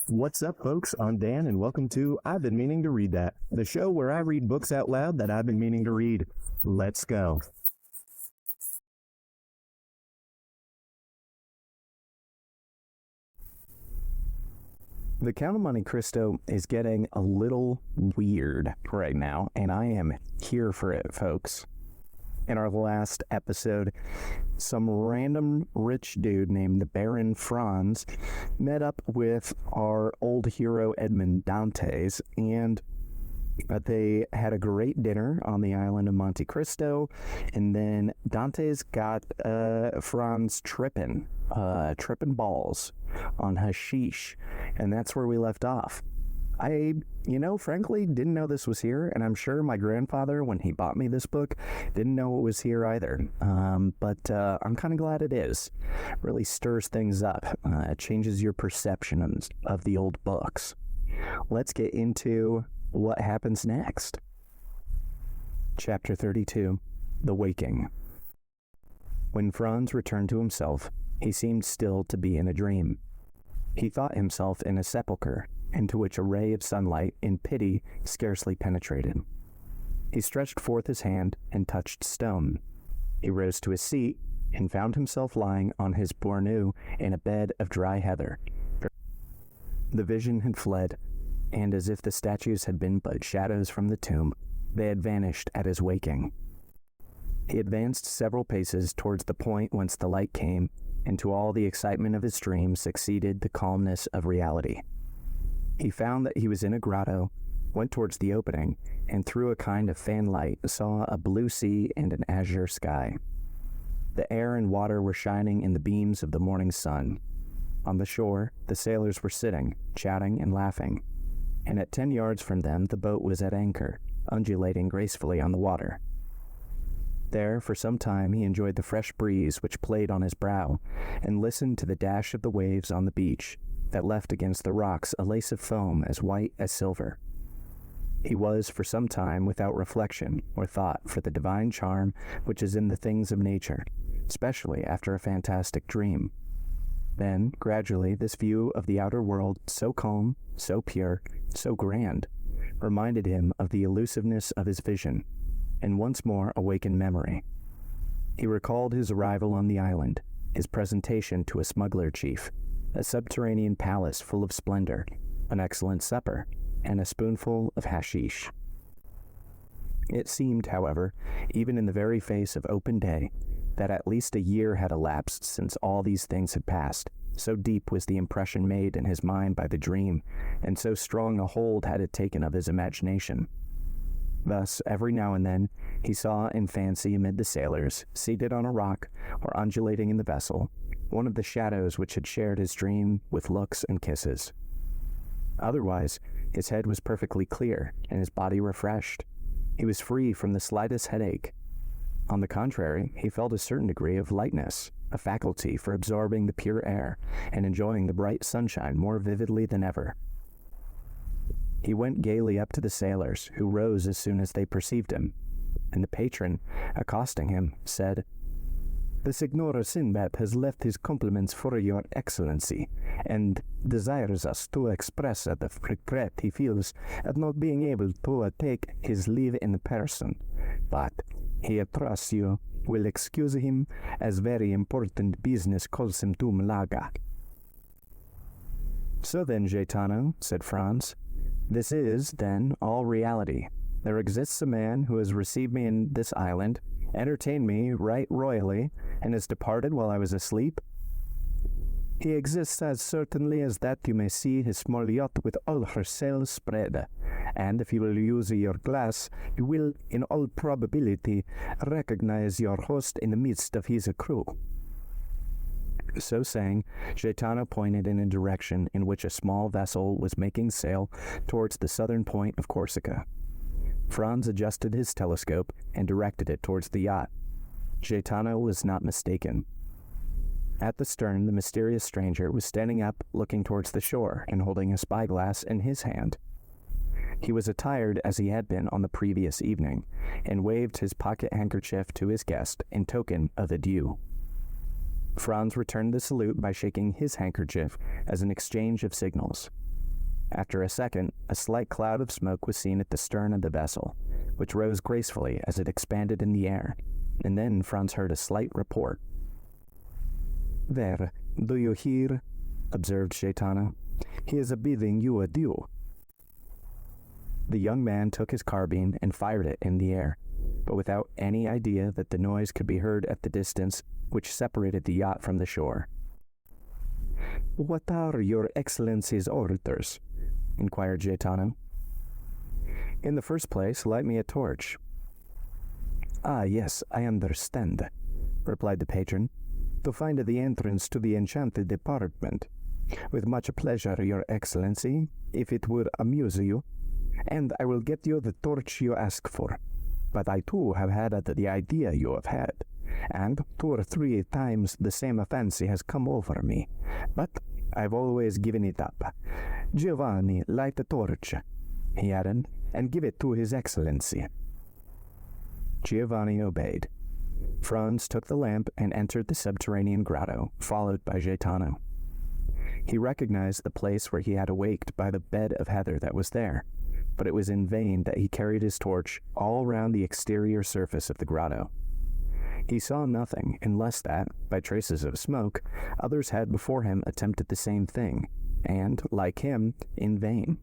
What's up, folks? I'm Dan, and welcome to I've Been Meaning to Read That, the show where I read books out loud that I've been meaning to read. Let's go. The Count of Monte Cristo is getting a little weird right now, and I am here for it, folks. In our last episode, some random rich dude named the Baron Franz met up with our old hero Edmond Dantes, and they had a great dinner on the island of Monte Cristo, and then Dantes got Franz tripping balls on hashish, and that's where we left off. I, frankly, didn't know this was here, and I'm sure my grandfather, when he bought me this book, didn't know it was here either. But I'm kind of glad it is. It really stirs things up. It changes your perception of the old books. Let's get into what happens next. Chapter 32, The Waking. When Franz returned to himself, he seemed still to be in a dream. He thought himself in a sepulchre, into which a ray of sunlight in pity scarcely penetrated. He stretched forth his hand and touched stone. He rose to his seat and found himself lying on his bournou in a bed of dry heather. The vision had fled, and as if the statues had been but shadows from the tomb, they had vanished at his waking. He advanced several paces towards the point whence the light came, and to all the excitement of his dream succeeded the calmness of reality. He found that he was in a grotto, went towards the opening, and through a kind of fanlight saw a blue sea and an azure sky. The air and water were shining in the beams of the morning sun. On the shore, the sailors were sitting, chatting and laughing, and at 10 yards from them the boat was at anchor, undulating gracefully on the water. There, for some time, he enjoyed the fresh breeze which played on his brow, and listened to the dash of the waves on the beach, that left against the rocks a lace of foam as white as silver. He was for some time without reflection or thought for the divine charm which is in the things of nature, especially after a fantastic dream. Then, gradually, this view of the outer world, so calm, so pure, so grand, reminded him of the elusiveness of his vision, and once more awakened memory. He recalled his arrival on the island, his presentation to a smuggler chief, a subterranean palace full of splendor, an excellent supper, and a spoonful of hashish. It seemed, however, even in the very face of open day, that at least a year had elapsed since all these things had passed, so deep was the impression made in his mind by the dream, and so strong a hold had it taken of his imagination. Thus, every now and then, he saw in fancy amid the sailors, seated on a rock or undulating in the vessel, one of the shadows which had shared his dream with looks and kisses. Otherwise, his head was perfectly clear and his body refreshed. He was free from the slightest headache. On the contrary, he felt a certain degree of lightness, a faculty for absorbing the pure air and enjoying the bright sunshine more vividly than ever. He went gaily up to the sailors, who rose as soon as they perceived him, and the patron, accosting him, said, "The Signor Sinbad has left his compliments for your excellency, and desires us to express the regret he feels at not being able to take his leave in person, but he trusts you will excuse him, as very important business calls him to Malaga." "So then, Gaetano," said Franz, "this is, then, all reality. There exists a man who has received me in this island, entertained me right royally, and has departed while I was asleep?" "He exists as certainly as that you may see his small yacht with all her sails spread, and if you will use your glass, you will, in all probability, recognize your host in the midst of his crew." So saying, Gaetano pointed in a direction in which a small vessel was making sail towards the southern point of Corsica. Franz adjusted his telescope and directed it towards the yacht. Gaetano was not mistaken. At the stern, the mysterious stranger was standing up, looking towards the shore, and holding a spyglass in his hand. He was attired as he had been on the previous evening, and waved his pocket handkerchief to his guest in token of adieu. Franz returned the salute by shaking his handkerchief as an exchange of signals. After a second, a slight cloud of smoke was seen at the stern of the vessel, which rose gracefully as it expanded in the air, and then Franz heard a slight report. "There, do you hear?" observed Gaetano. "He is bidding you adieu." The young man took his carbine and fired it in the air, but without any idea that the noise could be heard at the distance which separated the yacht from the shore. "What are your Excellency's orders?" inquired Gaetano. "In the first place, light me a torch." "Ah, yes, I understand," replied the patron. "To find the entrance to the enchanted apartment. With much pleasure, your Excellency, if it would amuse you, and I will get you the torch you ask for. But I too have had the idea you have had, and 2 or 3 times the same fancy has come over me, but I've always given it up. Giovanni, light the torch," he added, "and give it to His Excellency." Giovanni obeyed. Franz took the lamp and entered the subterranean grotto, followed by Gaetano. He recognized the place where he had awaked by the bed of heather that was there, but it was in vain that he carried his torch all round the exterior surface of the grotto. He saw nothing, unless that, by traces of smoke, others had before him attempted the same thing, and, like him, in vain.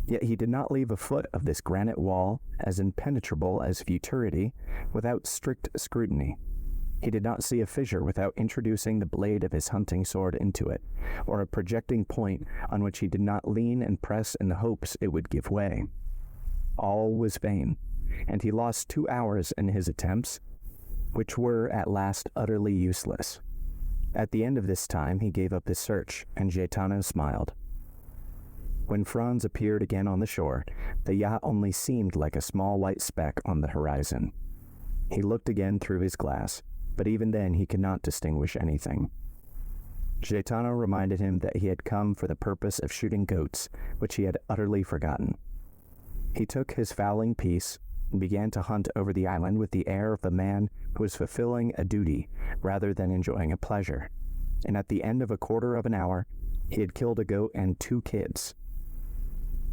Yet he did not leave a foot of this granite wall, as impenetrable as futurity, without strict scrutiny. He did not see a fissure without introducing the blade of his hunting sword into it, or a projecting point on which he did not lean and press in the hopes it would give way. All was vain, and he lost 2 hours in his attempts, which were at last utterly useless. At the end of this time he gave up his search, and Gaetano smiled. When Franz appeared again on the shore, the yacht only seemed like a small white speck on the horizon. He looked again through his glass, but even then he could not distinguish anything. Gaetano reminded him that he had come for the purpose of shooting goats, which he had utterly forgotten. He took his fowling piece and began to hunt over the island with the air of the man who was fulfilling a duty rather than enjoying a pleasure, and at the end of a quarter of an hour he had killed a goat and 2 kids.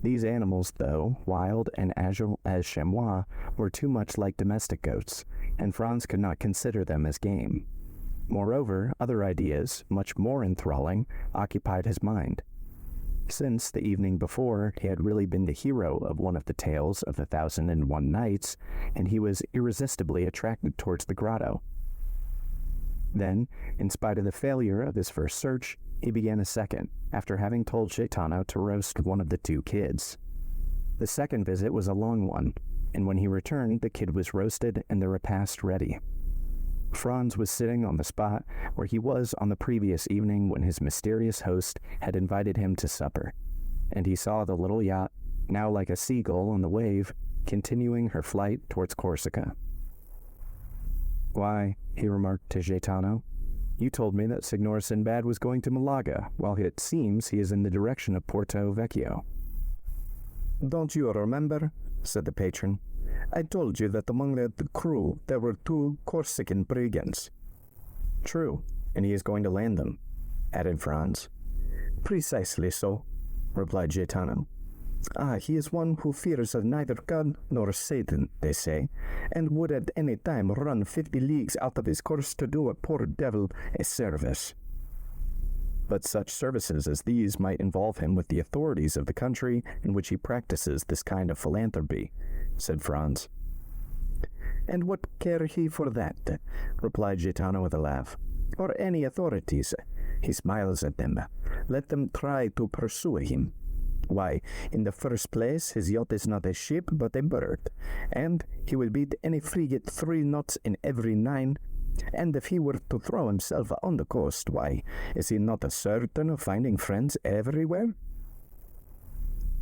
These animals, though wild and agile as chamois, were too much like domestic goats, and Franz could not consider them as game. Moreover, other ideas, much more enthralling, occupied his mind. Since the evening before, he had really been the hero of one of the tales of the 1001 Nights, and he was irresistibly attracted towards the grotto. Then, in spite of the failure of his first search, he began a second, after having told Gaetano to roast one of the 2 kids. The second visit was a long one, and when he returned, the kid was roasted and the repast ready. Franz was sitting on the spot where he was on the previous evening when his mysterious host had invited him to supper, and he saw the little yacht, now like a seagull on the wave, continuing her flight towards Corsica. "Why," he remarked to Gaetano, "you told me that Signor Sinbad was going to Malaga, while it seems he is in the direction of Porto Vecchio." "Don't you remember?" said the patron. "I told you that among the crew there were 2 Corsican brigands." "True, and he is going to land them," added Franz. "Precisely so," replied Gaetano. "Ah, he is one who fears neither God nor Satan, they say, and would at any time run 50 leagues out of his course to do a poor devil a service." "But such services as these might involve him with the authorities of the country in which he practices this kind of philanthropy," said Franz. "And what care he for that?" replied Gaetano with a laugh. "Or any authorities? He smiles at them. Let them try to pursue him. Why, in the first place, his yacht is not a ship but a bird, and he will beat any frigate 3 knots in every 9. And if he were to throw himself on the coast, why, is he not certain of finding friends everywhere?"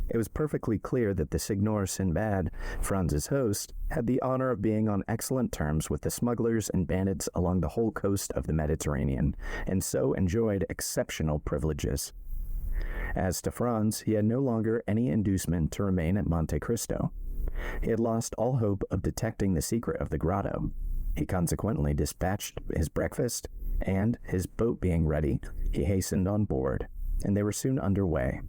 It was perfectly clear that the Signor Sinbad, Franz's host, had the honor of being on excellent terms with the smugglers and bandits along the whole coast of the Mediterranean, and so enjoyed exceptional privileges. As to Franz, he had no longer any inducement to remain at Monte Cristo. He had lost all hope of detecting the secret of the grotto. He consequently dispatched his breakfast, and, his boat being ready, he hastened on board, and they were soon under way.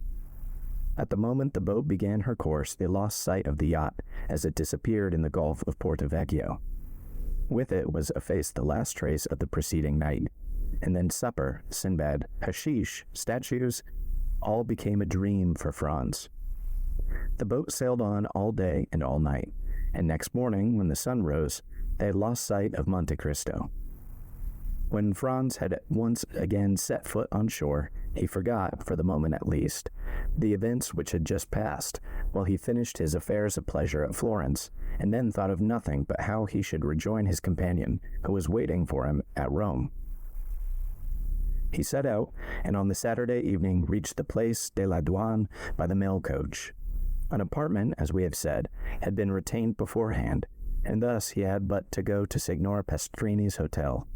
At the moment the boat began her course, they lost sight of the yacht as it disappeared in the Gulf of Porto Vecchio. With it was effaced the last trace of the preceding night, and then supper, Sinbad, hashish, statues, all became a dream for Franz. The boat sailed on all day and all night, and next morning, when the sun rose, they had lost sight of Monte Cristo. When Franz had once again set foot on shore, he forgot, for the moment at least, the events which had just passed, while he finished his affairs of pleasure at Florence, and then thought of nothing but how he should rejoin his companion, who was waiting for him at Rome. He set out, and on the Saturday evening reached the Place de la Douane by the mail coach. An apartment, as we have said, had been retained beforehand, and thus he had but to go to Signor Pastrini's hotel.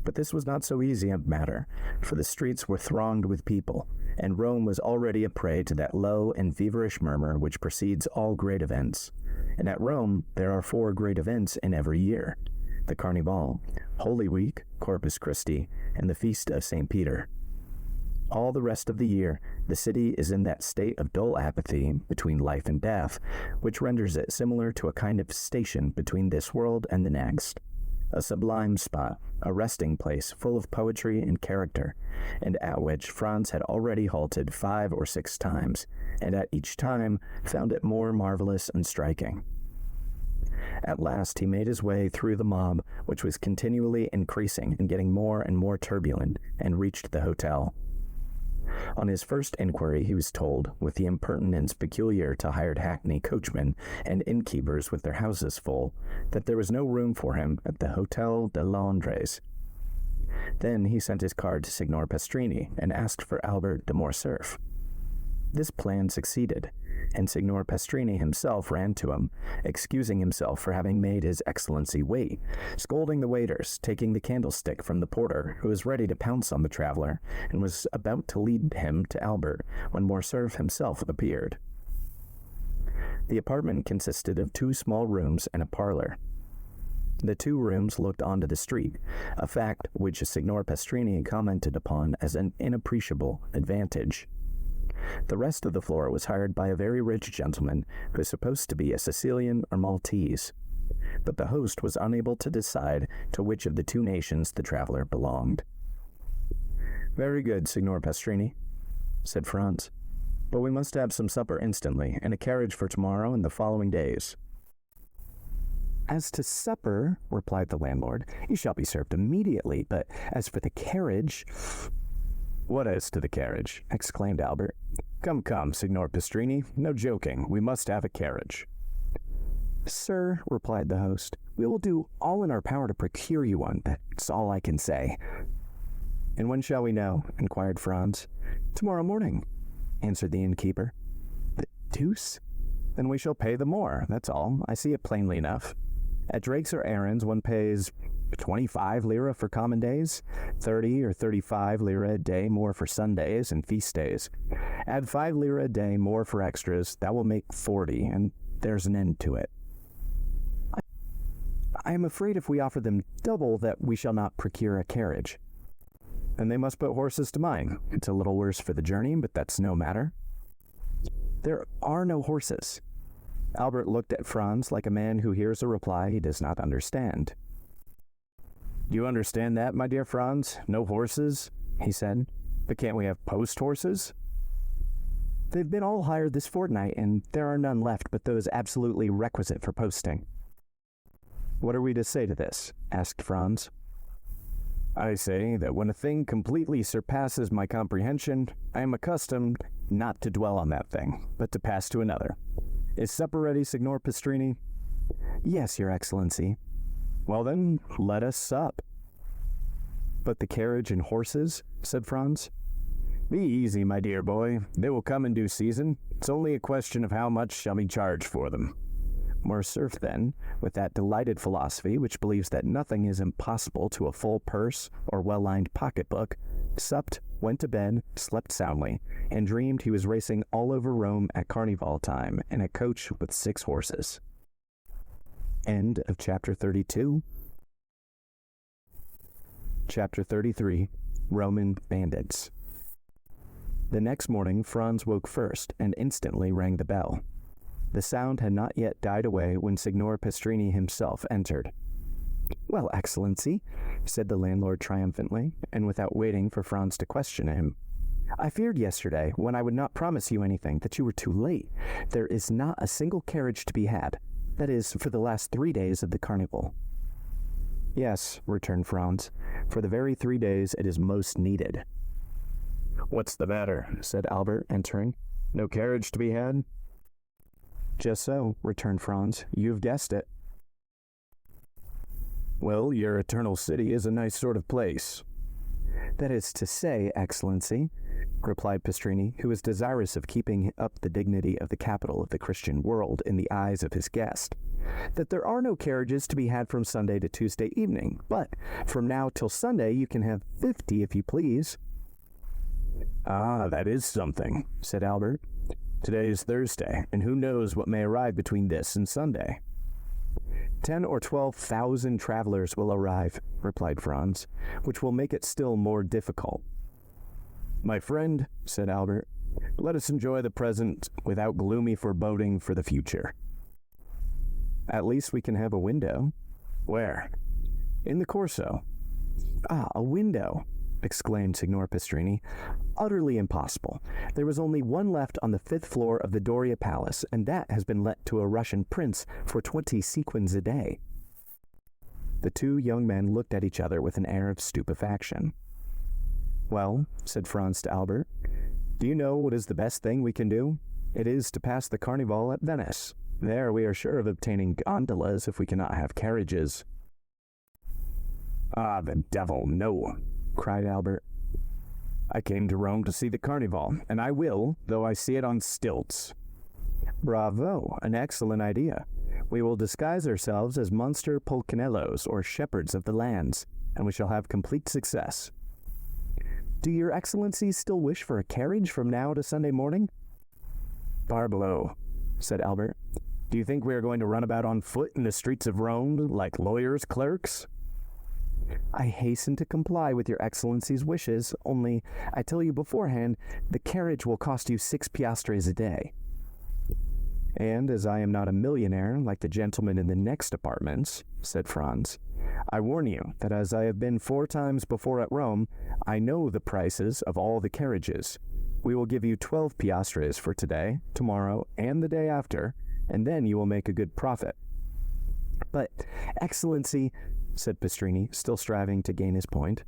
But this was not so easy a matter, for the streets were thronged with people, and Rome was already a prey to that low and feverish murmur which precedes all great events. And at Rome there are 4 great events in every year: the Carnival, Holy Week, Corpus Christi, and the Feast of St. Peter. All the rest of the year, the city is in that state of dull apathy between life and death, which renders it similar to a kind of station between this world and the next. A sublime spot, a resting place full of poetry and character, and at which Franz had already halted 5 or 6 times, and at each time found it more marvelous and striking. At last he made his way through the mob, which was continually increasing and getting more and more turbulent, and reached the hotel. On his first inquiry he was told, with the impertinence peculiar to hired hackney coachmen and innkeepers with their houses full, that there was no room for him at the Hotel de Londres. Then he sent his card to Signor Pastrini and asked for Albert de Morcerf. This plan succeeded, and Signor Pastrini himself ran to him, excusing himself for having made His Excellency wait, scolding the waiters, taking the candlestick from the porter, who was ready to pounce on the traveler, and was about to lead him to Albert, when Morcerf himself appeared. The apartment consisted of 2 small rooms and a parlor. The 2 rooms looked onto the street, a fact which Signor Pastrini commented upon as an inappreciable advantage. The rest of the floor was hired by a very rich gentleman who was supposed to be a Sicilian or Maltese, but the host was unable to decide to which of the 2 nations the traveler belonged. "Very good, Signor Pastrini," said Franz, "but we must have some supper instantly, and a carriage for tomorrow and the following days." "As to supper," replied the landlord, "you shall be served immediately, but as for the carriage—" "What as to the carriage?" exclaimed Albert. Come, Signor Pastrini, no joking, we must have a carriage." "Sir," replied the host, "we will do all in our power to procure you one, that's all I can say." "And when shall we know?" inquired Franz. "Tomorrow morning," answered the innkeeper. "The deuce? Then we shall pay the more, that's all, I see it plainly enough. At Drake's or Aaron's one pays 25 lira for common days, 30 or 35 lira a day more for Sundays and feast days. Add 5 lira a day more for extras, that will make 40, and there's an end to it. I am afraid if we offer them double that we shall not procure a carriage." "Then they must put horses to mine. It's a little worse for the journey, but that's no matter." "There are no horses." Albert looked at Franz like a man who hears a reply he does not understand. "Do you understand that, my dear Franz? No horses?" he said. "But can't we have post horses?" "They've been all hired this fortnight, and there are none left but those absolutely requisite for posting." "What are we to say to this?" asked Franz. "I say that when a thing completely surpasses my comprehension, I am accustomed not to dwell on that thing, but to pass to another. Is supper ready, Signor Pastrini?" "Yes, Your Excellency." "Well then, let us sup." "But the carriage and horses?" said Franz. "Be easy, my dear boy. They will come in due season. It's only a question of how much shall be charged for them." Morcerf then, with that delighted philosophy which believes that nothing is impossible to a full purse or well-lined pocketbook, supped, went to bed, slept soundly, and dreamed he was racing all over Rome at Carnival time in a coach with 6 horses. End of chapter 32. Chapter 33, Roman Bandits. The next morning, Franz woke first and instantly rang the bell. The sound had not yet died away when Signor Pastrini himself entered. "Well, Excellency," said the landlord triumphantly, and without waiting for Franz to question him. "I feared yesterday, when I would not promise you anything, that you were too late. There is not a single carriage to be had. That is, for the last 3 days of the carnival." "Yes," returned Franz, "for the very 3 days it is most needed." "What's the matter?" said Albert, entering. "No carriage to be had?" "Just so," returned Franz. "You've guessed it." "Well, your eternal city is a nice sort of place." "That is to say, Excellency," replied Pastrini, who was desirous of keeping up the dignity of the capital of the Christian world in the eyes of his guest, "that there are no carriages to be had from Sunday to Tuesday evening, but from now till Sunday you can have 50 if you please." "Ah, that is something," said Albert. "Today is Thursday, and who knows what may arrive between this and Sunday?" 10 or 12,000 travelers will arrive," replied Franz, "which will make it still more difficult." "My friend," said Albert, "let us enjoy the present without gloomy foreboding for the future." "At least we can have a window." "Where?" "In the Corso." "Ah, a window!" exclaimed Signor Pastrini. "Utterly impossible. There was only one left on the 5th floor of the Doria Palace, and that has been let to a Russian prince for 20 sequins a day." The two young men looked at each other with an air of stupefaction. "Well," said Franz to Albert, "do you know what is the best thing we can do? It is to pass the Carnival at Venice. There we are sure of obtaining gondolas if we cannot have carriages." "Ah, the devil, no!" cried Albert. "I came to Rome to see the Carnival, and I will, though I see it on stilts." "Bravo! An excellent idea. We will disguise ourselves as monster pulcinellos, or shepherds of the lands, and we shall have complete success." "Do your Excellencies still wish for a carriage from now to Sunday morning?" "Parbleu," said Albert. "Do you think we are going to run about on foot in the streets of Rome like lawyers' clerks?" "I hasten to comply with your Excellency's wishes, only, I tell you beforehand, the carriage will cost you 6 piastres a day." "And as I am not a millionaire like the gentleman in the next apartments," said Franz, "I warn you that as I have been 4 times before at Rome, I know the prices of all the carriages. We will give you 12 piastres for today, tomorrow, and the day after, and then you will make a good profit." "But, Excellency," said Pastrini, still striving to gain his point.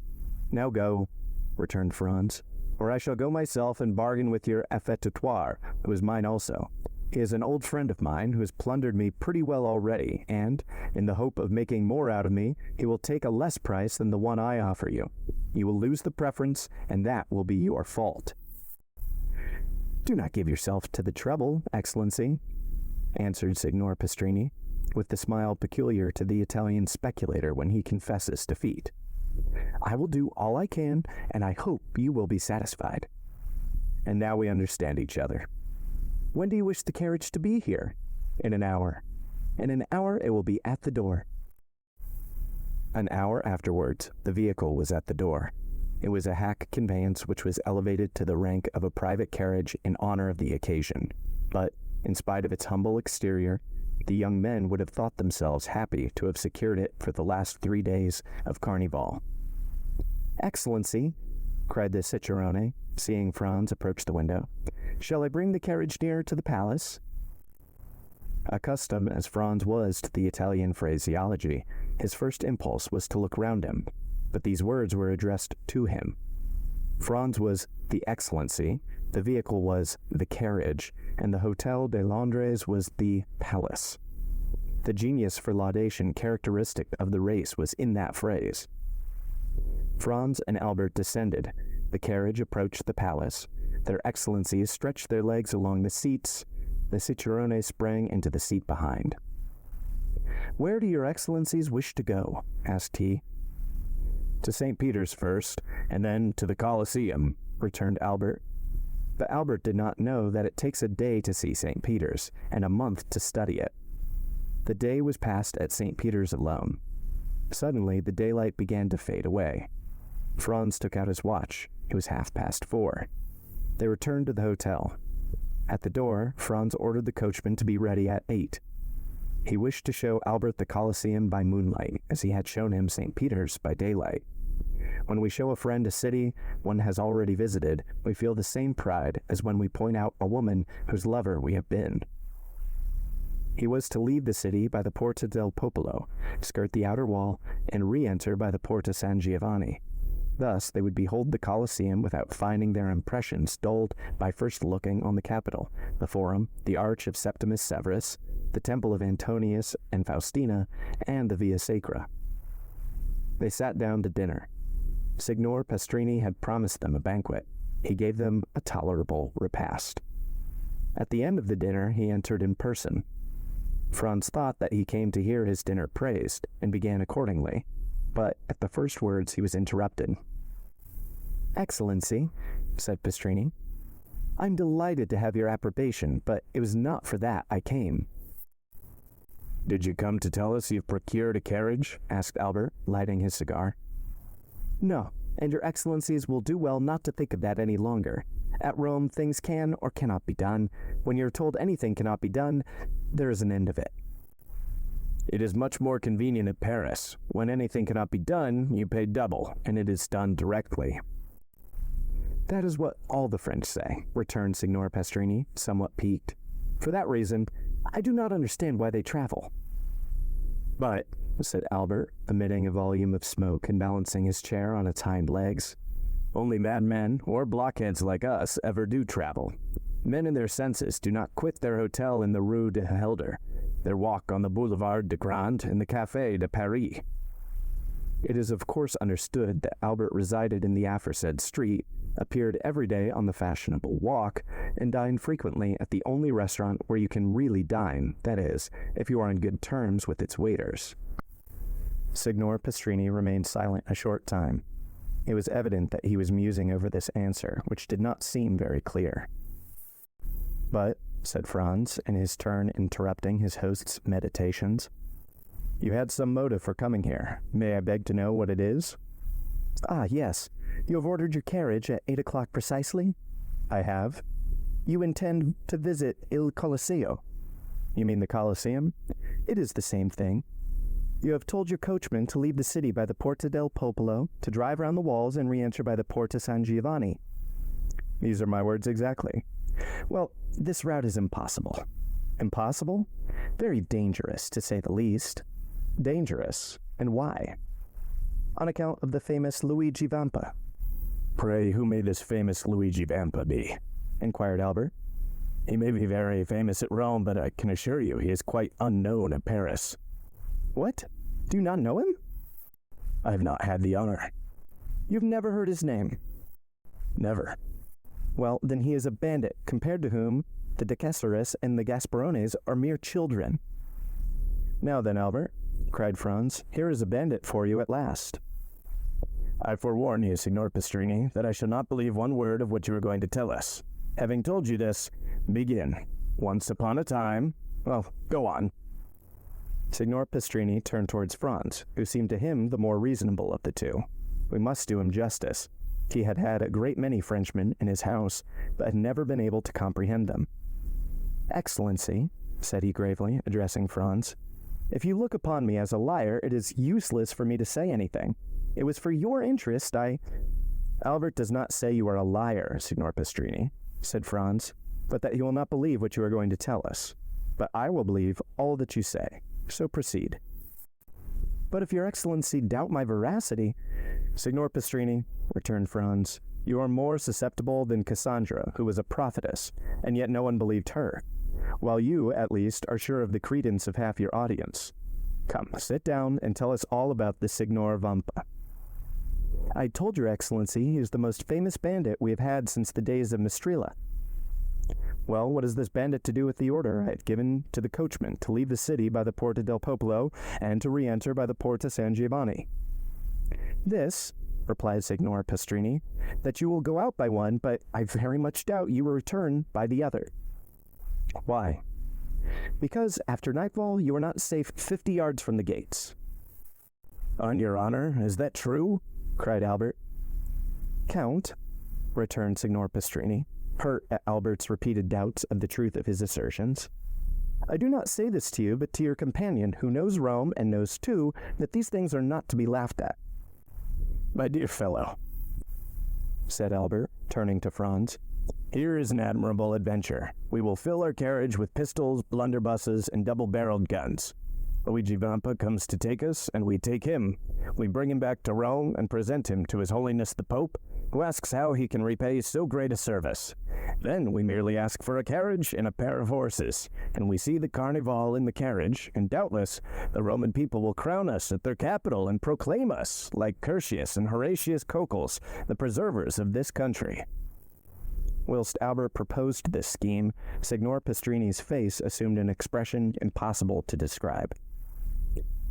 "Now go," returned Franz, "or I shall go myself and bargain with your affettuaire, who is mine also. He is an old friend of mine who has plundered me pretty well already, and, in the hope of making more out of me, he will take a less price than the one I offer you. You will lose the preference, and that will be your fault." "Do not give yourself to the trouble, Excellency," answered Signor Pastrini, with the smile peculiar to the Italian speculator when he confesses defeat. "I will do all I can, and I hope you will be satisfied. And now we understand each other. When do you wish the carriage to be here?" "In an hour." "In an hour it will be at the door." An hour afterwards, the vehicle was at the door. It was a hack conveyance which was elevated to the rank of a private carriage in honor of the occasion, but, in spite of its humble exterior, the young men would have thought themselves happy to have secured it for the last 3 days of Carnival. "Excellency," cried the cicerone, seeing Franz approach the window, "shall I bring the carriage nearer to the palace?" Accustomed as Franz was to the Italian phraseology, his first impulse was to look round him, but these words were addressed to him. Franz was the Excellency, the vehicle was the carriage, and the Hotel de Londres was the palace. The genius for laudation characteristic of the race was in that phrase. Franz and Albert descended. The carriage approached the palace. Their Excellencies stretched their legs along the seats. The cicerone sprang into the seat behind. "Where do your Excellencies wish to go?" asked he. "To St. Peter's first, and then to the Colosseum," returned Albert. But Albert did not know that it takes a day to see St. Peter's, and a month to study it. The day was passed at St. Peter's alone. Suddenly the daylight began to fade away. Franz took out his watch. It was 4:30. They returned to the hotel. At the door, Franz ordered the coachman to be ready at 8. He wished to show Albert the Colosseum by moonlight, as he had shown him St. Peter's by daylight. When we show a friend a city one has already visited, we feel the same pride as when we point out a woman whose lover we have been. He was to leave the city by the Porta del Popolo, skirt the outer wall, and re-enter by the Porta San Giovanni. Thus, they would behold the Colosseum without finding their impressions dulled by first looking on the Capitol, the Forum, the Arch of Septimus Severus, the Temple of Antonius and Faustina, and the Via Sacra. They sat down to dinner. Signor Pastrini had promised them a banquet. He gave them a tolerable repast. At the end of the dinner, he entered in person. Franz thought that he came to hear his dinner praised, and began accordingly, but at the first words he was interrupted. "Excellency," said Pastrini, "I'm delighted to have your approbation, but it was not for that I came." "Did you come to tell us you've procured a carriage?" asked Albert, lighting his cigar. "No, and your excellencies will do well not to think of that any longer. At Rome, things can or cannot be done. When you're told anything cannot be done, there is an end of it." "It is much more convenient at Paris. When anything cannot be done, you pay double, and it is done directly." "That is what all the French say," returned Signor Pastrini, somewhat piqued. "For that reason, I do not understand why they travel." "But," said Albert, emitting a volume of smoke and balancing his chair on its hind legs, "only madmen or blockheads like us ever do travel. Men in their senses do not quit their hotel in the Rue de Helder, their walk on the Boulevard de Grande and the Café de Paris." It is of course understood that Albert resided in the aforesaid street, appeared every day on the fashionable walk, and dined frequently at the only restaurant where you can really dine, that is, if you are on good terms with its waiters. Signor Pastrini remained silent a short time. It was evident that he was musing over this answer, which did not seem very clear. "But," said Franz, in his turn interrupting his host's meditations, "you had some motive for coming here. May I beg to know what it is?" "Ah, yes. You have ordered your carriage at 8 o'clock precisely?" "I have." "You intend to visit Il Colosseo?" "You mean the Colosseum?" "It is the same thing." "You have told your coachman to leave the city by the Porta del Popolo, to drive round the walls and re-enter by the Porta San Giovanni." "These are my words exactly." "Well, this route is impossible." "Impossible?" "Very dangerous, to say the least." "Dangerous? And why?" "On account of the famous Luigi Vampa." "Pray, who may this famous Luigi Vampa be?" inquired Albert. "He may be very famous at Rome, but I can assure you he is quite unknown at Paris." "What? Do you not know him?" "I have not had the honor." "You've never heard his name?" "Never." "Well, then he is a bandit, compared to whom the De Caceres and the Gasparones are mere children." "Now then, Albert," cried Franz, "here is a bandit for you at last." "I forewarn you, Signor Pastrini, that I shall not believe one word of what you are going to tell us. Having told you this, begin. Once upon a time... Well, go on." Signor Pastrini turned towards Franz, who seemed to him the more reasonable of the two. We must do him justice. He had had a great many Frenchmen in his house, but had never been able to comprehend them. "Excellency," said he gravely, addressing Franz, "if you look upon me as a liar, it is useless for me to say anything. It was for your interest "Albert does not say you are a liar, Signor Pastrini," said Franz, "but that he will not believe what you are going to tell us. But I will believe all that you say. So proceed." "But if your excellency doubt my veracity—" "Signor Pastrini," returned Franz, "you are more susceptible than Cassandra, who was a prophetess, and yet no one believed her, while you, at least, are sure of the credence of half your audience. Come, sit down and tell us all about the Signor Vampa." "I told your excellency he is the most famous bandit we have had since the days of Mistrila." "Well, what has this bandit to do with the order I had given to the coachman to leave the city by the Porta del Popolo and to re-enter by the Porta San Giovanni?" "This," replied Signor Pastrini, "that you will go out by one, but I very much doubt you will return by the other." "Why?" "Because after nightfall you are not safe 50 yards from the gates." "On your honor, is that true?" cried Albert. "Count," returned Signor Pastrini, hurt at Albert's repeated doubts of the truth of his assertions. "I do not say this to you, but to your companion, who knows Rome and knows, too, that these things are not to be laughed at." "My dear fellow," said Albert, turning to Franz, "here is an admirable adventure. We will fill our carriage with pistols, blunderbusses, and double-barreled guns. Luigi Vampa comes to take us, and we take him. We bring him back to Rome and present him to His Holiness the Pope, who asks how he can repay so great a service. Then we merely ask for a carriage and a pair of horses, and we see the Carnival in the carriage, and doubtless the Roman people will crown us at their capital and proclaim us, like Curtius and Horatius Cocles, the preservers of this country." Whilst Albert proposed this scheme, Signor Pastrini's face assumed an expression impossible to describe.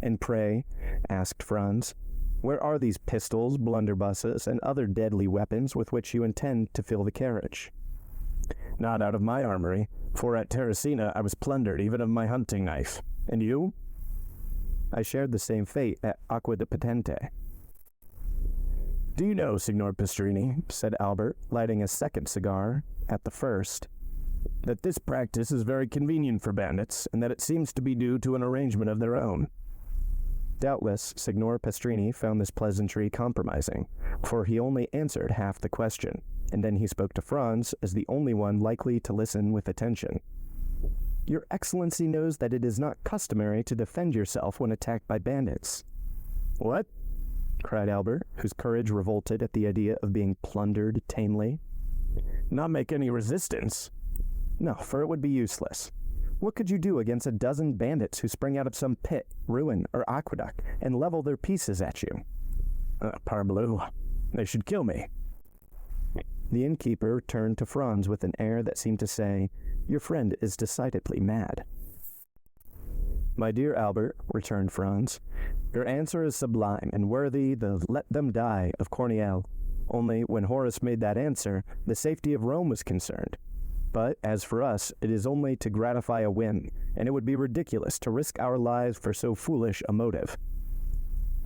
"And pray," asked Franz, "where are these pistols, blunderbusses, and other deadly weapons with which you intend to fill the carriage?" "Not out of my armory, for at Terracina I was plundered even of my hunting knife. And you?" "I shared the same fate at Acqua di Patente." "Do you know, Signor Pastrini," said Albert, lighting a second cigar at the first, "that this practice is very convenient for bandits, and that it seems to be due to an arrangement of their own?" Doubtless, Signor Pastrini found this pleasantry compromising, for he only answered half the question, and then he spoke to Franz as the only one likely to listen with attention. "Your Excellency knows that it is not customary to defend yourself when attacked by bandits." "What?" cried Albert, whose courage revolted at the idea of being plundered tamely. "Not make any resistance?" "No, for it would be useless. What could you do against a dozen bandits who spring out of some pit, ruin, or aqueduct, and level their pieces at you?" "Parbleu, they should kill me." The innkeeper turned to Franz with an air that seemed to say, "Your friend is decidedly mad." "My dear Albert," returned Franz, "your answer is sublime and worthy the 'let them die' of Corneille. Only, when Horace made that answer, the safety of Rome was concerned. But, as for us, it is only to gratify a whim, and it would be ridiculous to risk our lives for so foolish a motive."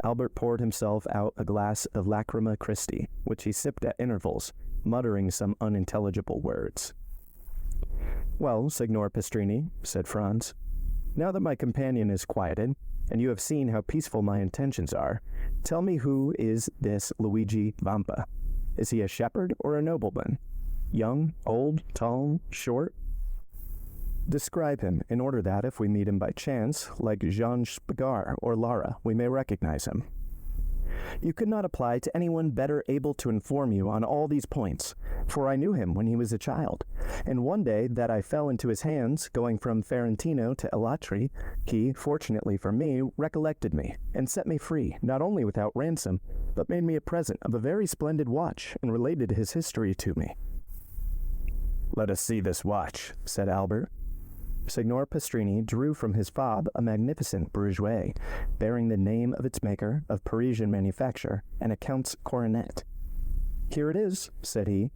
Albert poured himself out a glass of Lacrima Christi, which he sipped at intervals, muttering some unintelligible words. "Well, Signor Pastrini," said Franz, "now that my companion is quieted, and you have seen how peaceful my intentions are, tell me, who is this Luigi Vampa? Is he a shepherd or a nobleman? Young, old, tall, short? Describe him, in order that, if we meet him by chance, like Jean Spigar or Lara, we may recognize him." "You could not apply to anyone better able to inform you on all these points, for I knew him when he was a child, and one day that I fell into his hands, going from Ferentino to Elatri, he, fortunately for me, recollected me, and set me free, not only without ransom, but made me a present of a very splendid watch, and related his history to me." "Let us see this watch," said Albert. Signor Pastrini drew from his fob a magnificent Breguet, bearing the name of its maker, of Parisian manufacture, and a count's coronet. "Here it is," said he.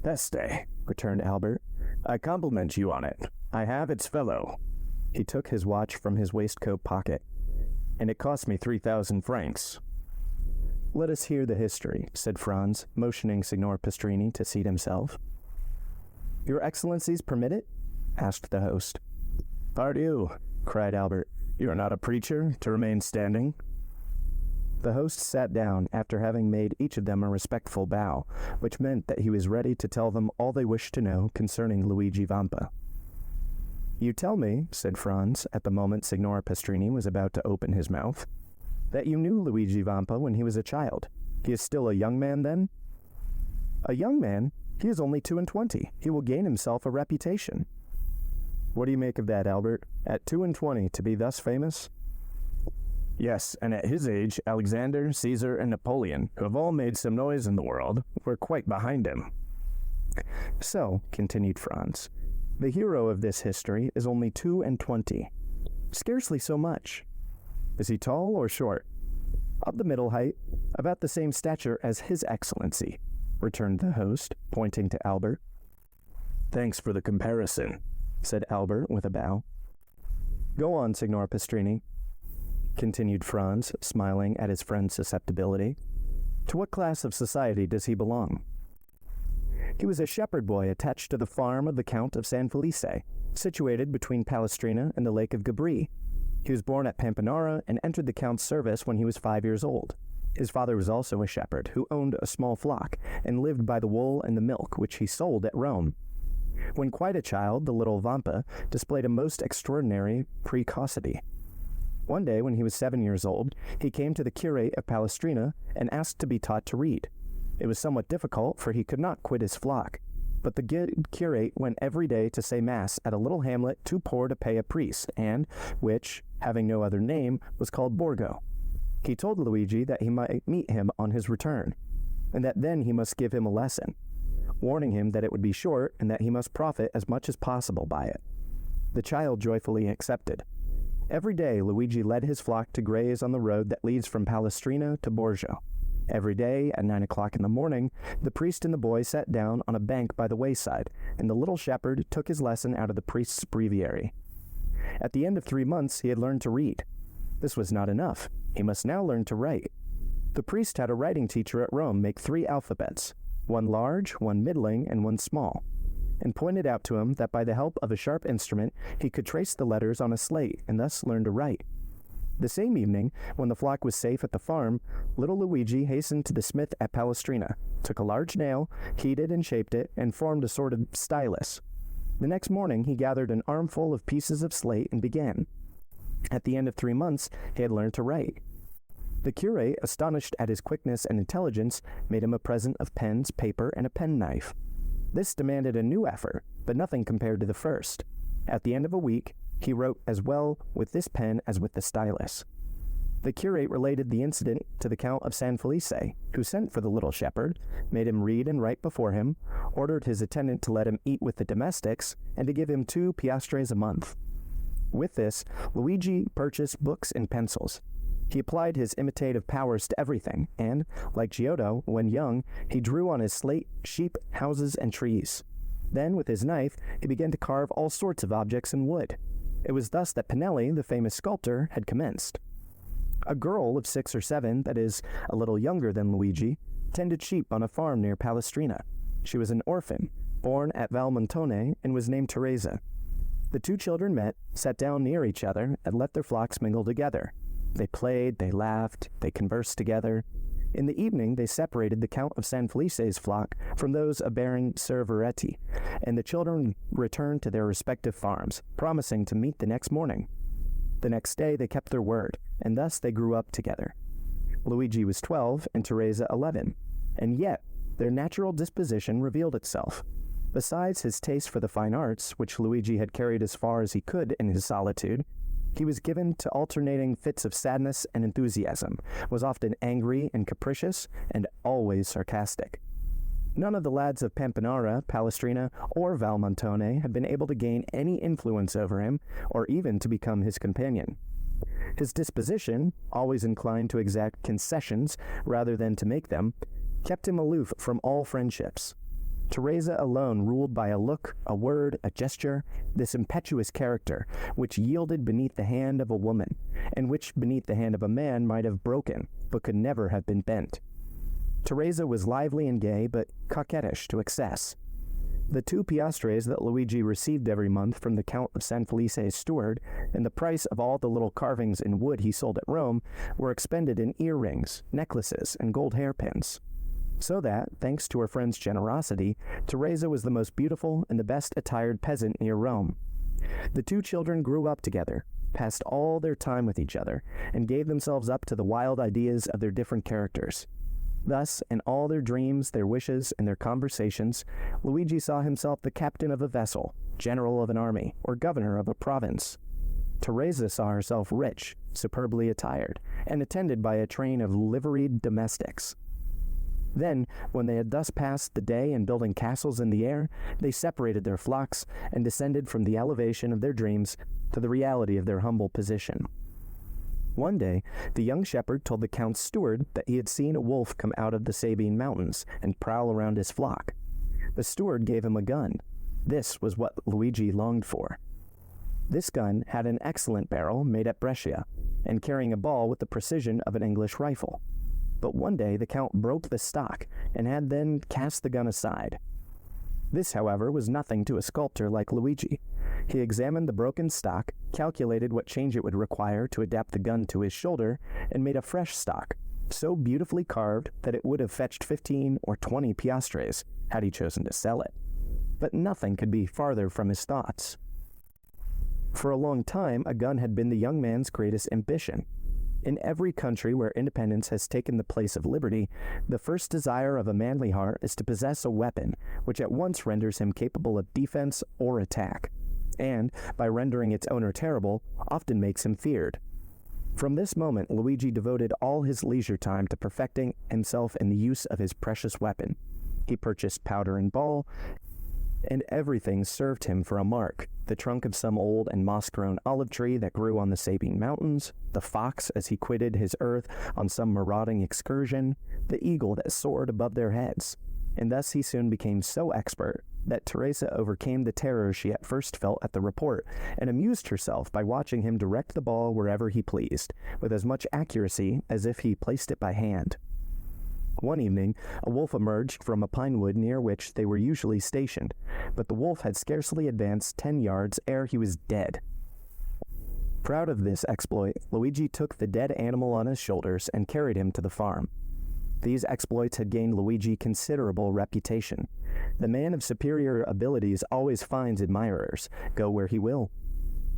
"Peste," returned Albert. "I compliment you on it. I have its fellow." He took his watch from his waistcoat pocket. "And it cost me 3,000 francs. "Let us hear the history," said Franz, motioning Signor Pastrini to seat himself. "Your Excellencies permit it?" asked the host. "Pardieu," cried Albert. "You are not a preacher, to remain standing?" The host sat down after having made each of them a respectful bow, which meant that he was ready to tell them all they wished to know concerning Luigi Vampa. "You tell me," said Franz, at the moment Signor Pastrini was about to open his mouth, "that you knew Luigi Vampa when he was a child. He is still a young man, then?" "A young man? He is only 22. He will gain himself a reputation." "What do you make of that, Albert? At 22 to be thus famous?" "Yes, and at his age, Alexander, Caesar, and Napoleon, who have all made some noise in the world, were quite behind him." "So," continued Franz, "the hero of this history is only 22. Scarcely so much. Is he tall or short?" "Of the middle height, about the same stature as His Excellency," returned the host, pointing to Albert. "Thanks for the comparison," said Albert with a bow. "Go on, Signor Pastrini," continued Franz, smiling at his friend's susceptibility. "To what class of society does he belong?" He was a shepherd boy attached to the farm of the Count of San Felice, situated between Palestrina and the Lake of Gabri. He was born at Pampanara and entered the Count's service when he was 5 years old. His father was also a shepherd who owned a small flock and lived by the wool and the milk which he sold at Rome. When quite a child, the little Vampa displayed a most extraordinary precocity. One day, when he was 7 years old, he came to the curate of Palestrina and asked to be taught to read. It was somewhat difficult, for he could not quit his flock, but the good curate went every day to say Mass at a little hamlet too poor to pay a priest, and which, having no other name, was called Borgo. He told Luigi that he might meet him on his return, and that then he must give him a lesson, warning him that it would be short and that he must profit as much as possible by it. The child joyfully accepted. Every day Luigi led his flock to graze on the road that leads from Palestrina to Borgo. Every day, at 9 o'clock in the morning, the priest and the boy sat down on a bank by the wayside, and the little shepherd took his lesson out of the priest's breviary. At the end of 3 months, he had learned to read. This was not enough. He must now learn to write. The priest had a writing teacher at Rome make 3 alphabets, one large, one middling, and one small, and pointed out to him that by the help of a sharp instrument he could trace the letters on a slate and thus learn to write. The same evening, when the flock was safe at the farm, little Luigi hastened to the smith at Palestrina, took a large nail, heated and shaped it, and formed a sort of stylus. The next morning he gathered an armful of pieces of slate and began. At the end of 3 months he had learned to write. The curate, astonished at his quickness and intelligence, made him a present of pens, paper, and a penknife. This demanded a new effort, but nothing compared to the first. At the end of a week, he wrote as well with this pen as with the stylus. The curate related the incident to the Count of San Felice, who sent for the little shepherd, made him read and write before him, ordered his attendant to let him eat with the domestics, and to give him 2 piastres a month. With this, Luigi purchased books and pencils. He applied his imitative powers to everything, and, like Giotto, when young, he drew on his slate sheep, houses, and trees. Then, with his knife, he began to carve all sorts of objects in wood. It was thus that Pinelli, the famous sculptor, had commenced. A girl of 6 or 7, that is, a little younger than Luigi, tended sheep on a farm near Palestrina. She was an orphan, born at Valmontone, and was named Teresa. The 2 children met, sat down near each other, and let their flocks mingle together. They played, they laughed, they conversed together. In the evening, they separated the Count of San Felice's flock from those of Baron Cerveretti, and the children returned to their respective farms, promising to meet the next morning. The next day, they kept their word, and thus they grew up together. Luigi was 12 and Teresa 11, and yet their natural disposition revealed itself. Besides his taste for the fine arts, which Luigi had carried as far as he could in his solitude, he was given to alternating fits of sadness and enthusiasm, was often angry and capricious, and always sarcastic. None of the lads of Pampanara, Palestrina, or Valmontone had been able to gain any influence over him, or even to become his companion. His disposition, always inclined to exact concessions rather than to make them, kept him aloof from all friendships. Teresa alone ruled by a look, a word, a gesture, this impetuous character, which yielded beneath the hand of a woman, and which beneath the hand of a man might have broken, but could never have been bent. Teresa was lively and gay, but coquettish to excess. The 2 piastres that Luigi received every month from the Count of San Felice's steward, and the price of all the little carvings in wood he sold at Rome, were expended in earrings, necklaces, and gold hairpins. So that, thanks to her friend's generosity, Teresa was the most beautiful and the best attired peasant near Rome. The 2 children grew up together, passed all their time with each other, and gave themselves up to the wild ideas of their different characters. Thus, in all their dreams, their wishes, and their conversations, Luigi saw himself the captain of a vessel, general of an army, or governor of a province. Teresa saw herself rich, superbly attired, and attended by a train of liveried domestics. Then, when they had thus passed the day in building castles in the air, they separated their flocks and descended from the elevation of their dreams to the reality of their humble position. One day, the young shepherd told the Count's steward that he had seen a wolf come out of the Sabine mountains and prowl around his flock. The steward gave him a gun. This was what Luigi longed for. This gun had an excellent barrel made at Brescia, and carrying a ball with the precision of an English rifle. But one day the Count broke the stock, and had then cast the gun aside. This, however, was nothing to a sculptor like Luigi. He examined the broken stock, calculated what change it would require to adapt the gun to his shoulder, and made a fresh stock, so beautifully carved that it would have fetched 15 or 20 piastres had he chosen to sell it. But nothing could be farther from his thoughts. For a long time, a gun had been the young man's greatest ambition. In every country where independence has taken the place of liberty, the first desire of a manly heart is to possess a weapon which at once renders him capable of defense or attack, and, by rendering its owner terrible, often makes him feared. From this moment, Luigi devoted all his leisure time to perfecting himself in the use of his precious weapon. He purchased powder and ball, and everything served him for a mark: the trunk of some old and moss-grown olive tree that grew on the Sabine mountains, the fox as he quitted his earth on some marauding excursion, the eagle that soared above their heads. And thus he soon became so expert that Teresa overcame the terror she at first felt at the report, and amused herself by watching him direct the ball wherever he pleased, with as much accuracy as if he placed it by hand. One evening, a wolf emerged from a pine wood near which they were usually stationed, but the wolf had scarcely advanced 10 yards ere he was dead. Proud of this exploit, Luigi took the dead animal on his shoulders and carried him to the farm. These exploits had gained Luigi considerable reputation. The man of superior abilities always finds admirers, go where he will.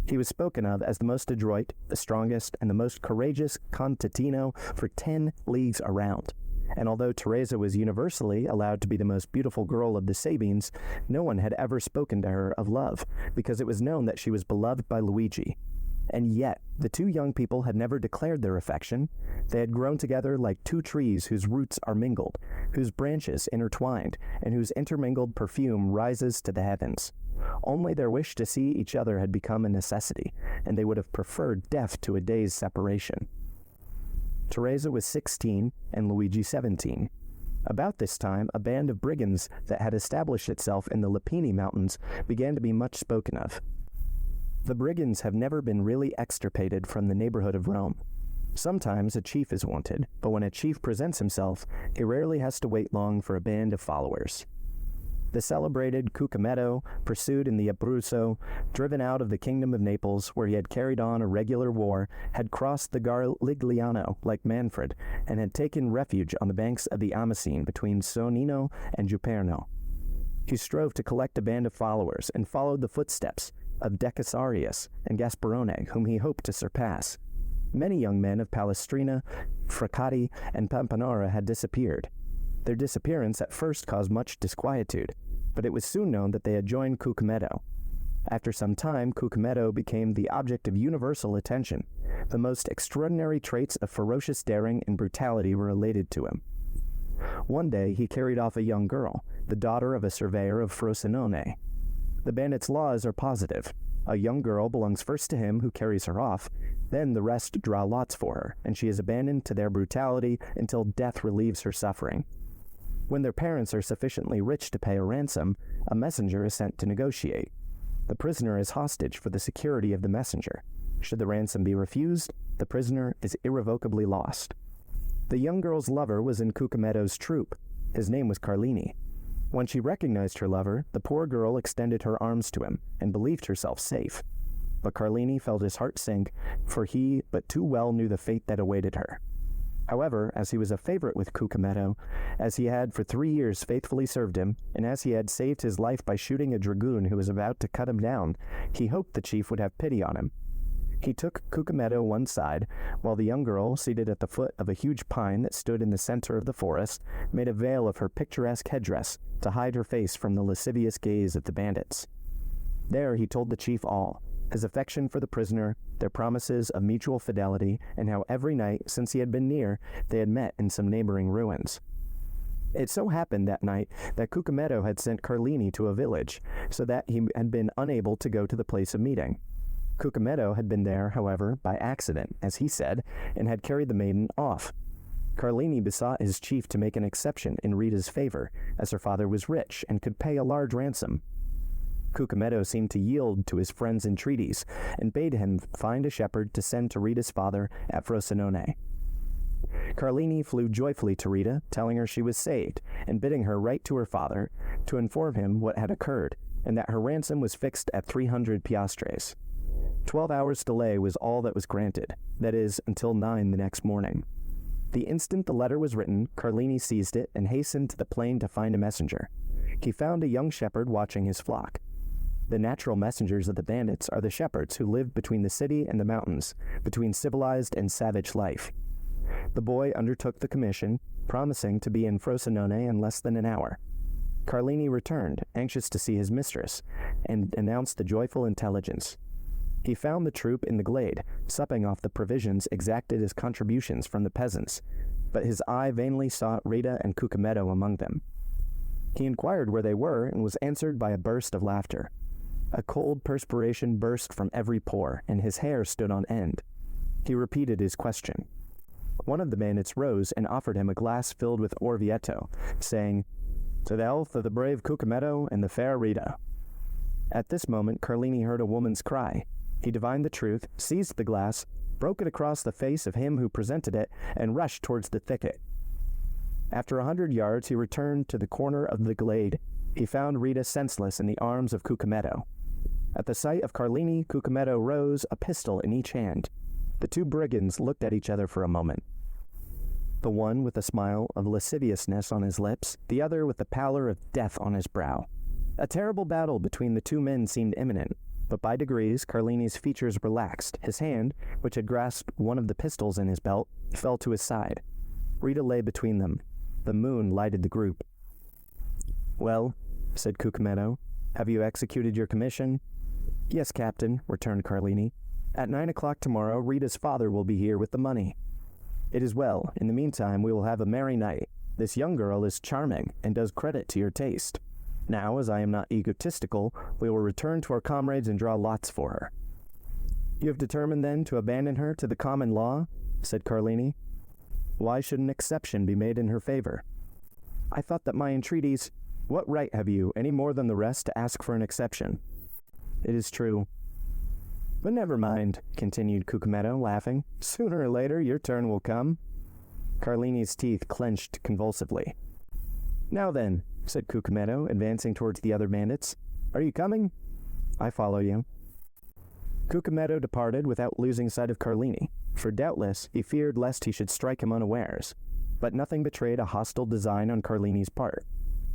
He was spoken of as the most adroit, the strongest, and the most courageous contadino for 10 leagues around. And although Teresa was universally allowed to be the most beautiful girl of the Sabines, no one had ever spoken to her of love, because it was known that she was beloved by Luigi. And yet, the two young people had never declared their affection. They had grown together like two trees whose roots are mingled, whose branches intertwined, and whose intermingled perfume rises to the heavens. Only their wish to see each other had become a necessity, and they would have preferred death to a day's separation. Teresa was 16 and Luigi 17. About this time, a band of brigands that had established itself in the Lepini Mountains began to be much spoken of. The brigands have never been really extirpated from the neighborhood of Rome. Sometimes a chief is wanted, but when a chief presents himself, he rarely has to wait long for a band of followers. The celebrated Cucumetto, pursued in the Abruzzo, driven out of the kingdom of Naples, where he had carried on a regular war, had crossed the Garigliano like Manfred, and had taken refuge on the banks of the Amasine between Sonino and Juperno. He strove to collect a band of followers, and followed the footsteps of Decusarius and Gasparone, whom he hoped to surpass. Many young men of Palestrina, Fracati, and Pampanara had disappeared. Their disappearance at first caused much disquietude, but it was soon known that they had joined Cucumetto. After some time, Cucumetto became the object of universal attention. The most extraordinary traits of ferocious daring and brutality were related to him. One day he carried off a young girl, the daughter of a surveyor of Frosinone. The bandits' laws are positive. A young girl belongs first to him who carries her off, then the rest draw lots for her, and she is abandoned to their brutality until death relieves her suffering. When their parents are sufficiently rich to pay a ransom, a messenger is sent to negotiate. The prisoner is hostage for the security of the messenger. Should the ransom be refused, the prisoner is irrevocably lost. The young girl's lover was in Cucumetto's troop. His name was Carlini. When she recognized her lover, the poor girl extended her arms to him and believed herself safe. But Carlini felt his heart sink, for he but too well knew the fate that awaited her. However, as he was a favorite with Cucumetto, as he had for 3 years faithfully served him, and as he had saved his life by shooting a dragoon who was about to cut him down, he hoped the chief would have pity on him. He took Cucumetto one side, while the young girl, seated at the foot of a huge pine that stood in the center of the forest, made a veil of her picturesque headdress to hide her face from the lascivious gaze of the bandits. There he told the chief all: his affection for the prisoner, their promises of mutual fidelity, and how every night, since he had been near, they had met in some neighboring ruins. It so happened that night that Cucumetto had sent Carlini to a village, so that he had been unable to go to the place of meeting. Cucumetto had been there, however, by accident, as he said, and had carried the maiden off. Carlini besought his chief to make an exception in Rita's favor, as her father was rich and could pay a large ransom. Cucumetto seemed to yield to his friend's entreaties, and bade him find a shepherd to send to Rita's father at Frosinone. Carlini flew joyfully to Rita, telling her she was saved, and bidding her write to her father to inform him what had occurred, and that her ransom was fixed at 300 piastres. 12 hours' delay was all that was granted, that is, until 9 the next morning. The instant the letter was written, Carlini seized it and hastened to the plain to find a messenger. He found a young shepherd watching his flock. The natural messengers of the bandits are the shepherds who live between the city and the mountains, between civilized and savage life. The boy undertook the commission, promising to be in Frosinone in less than an hour. Carlini returned, anxious to see his mistress, and announced the joyful intelligence. He found the troop in the glade, supping off the provisions exacted as contributions from the peasants, but his eye vainly sought Rita and Cucumetto among them. He inquired where they were and was answered by a burst of laughter. A cold perspiration burst from every pore, and his hair stood on end. He repeated his question. One of the bandits rose and offered him a glass filled with Orvieto, saying, "To the health of the brave Cucumetto and the fair Rita." At this moment Carlini heard a woman's cry. He divined the truth, seized the glass, broke it across the face of him who presented it, and rushed towards the thicket. After 100 yards he returned to the corner of the glade. He found Rita senseless in the arms of Cucumetto. At the sight of Carlini, Cucumetto rose, a pistol in each hand. The two brigands looked at each other for a moment. The one with a smile of lasciviousness on his lips, the other with the pallor of death on his brow. A terrible battle between the two men seemed imminent, but by degrees Carlini's features relaxed. His hand, which had grasped one of the pistols in his belt, fell to his side. Rita lay between them. The moon lighted the group. "Well," said Cucumetto, "have you executed your commission?" "Yes, Captain," returned Carlini. "At 9 o'clock tomorrow, Rita's father will be here with the money." "It is well. In the meantime, we will have a merry night. This young girl is charming, and does credit to your taste. Now, as I am not egotistical, we will return to our comrades and draw lots for her." "You have determined, then, to abandon her to the common law?" said Carlini. "Why should an exception be made in her favor?" "I thought that my entreaties—" "What right have you, any more than the rest, to ask for an exception?" "It is true." "But never mind," continued Cucumetto, laughing. "Sooner or later your turn will come." Carlini's teeth clenched convulsively. "Now then," said Cucumetto, advancing towards the other bandits, "are you coming?" "I follow you." Cucumetto departed without losing sight of Carlini, for doubtless he feared lest he should strike him unawares, but nothing betrayed a hostile design on Carlini's part.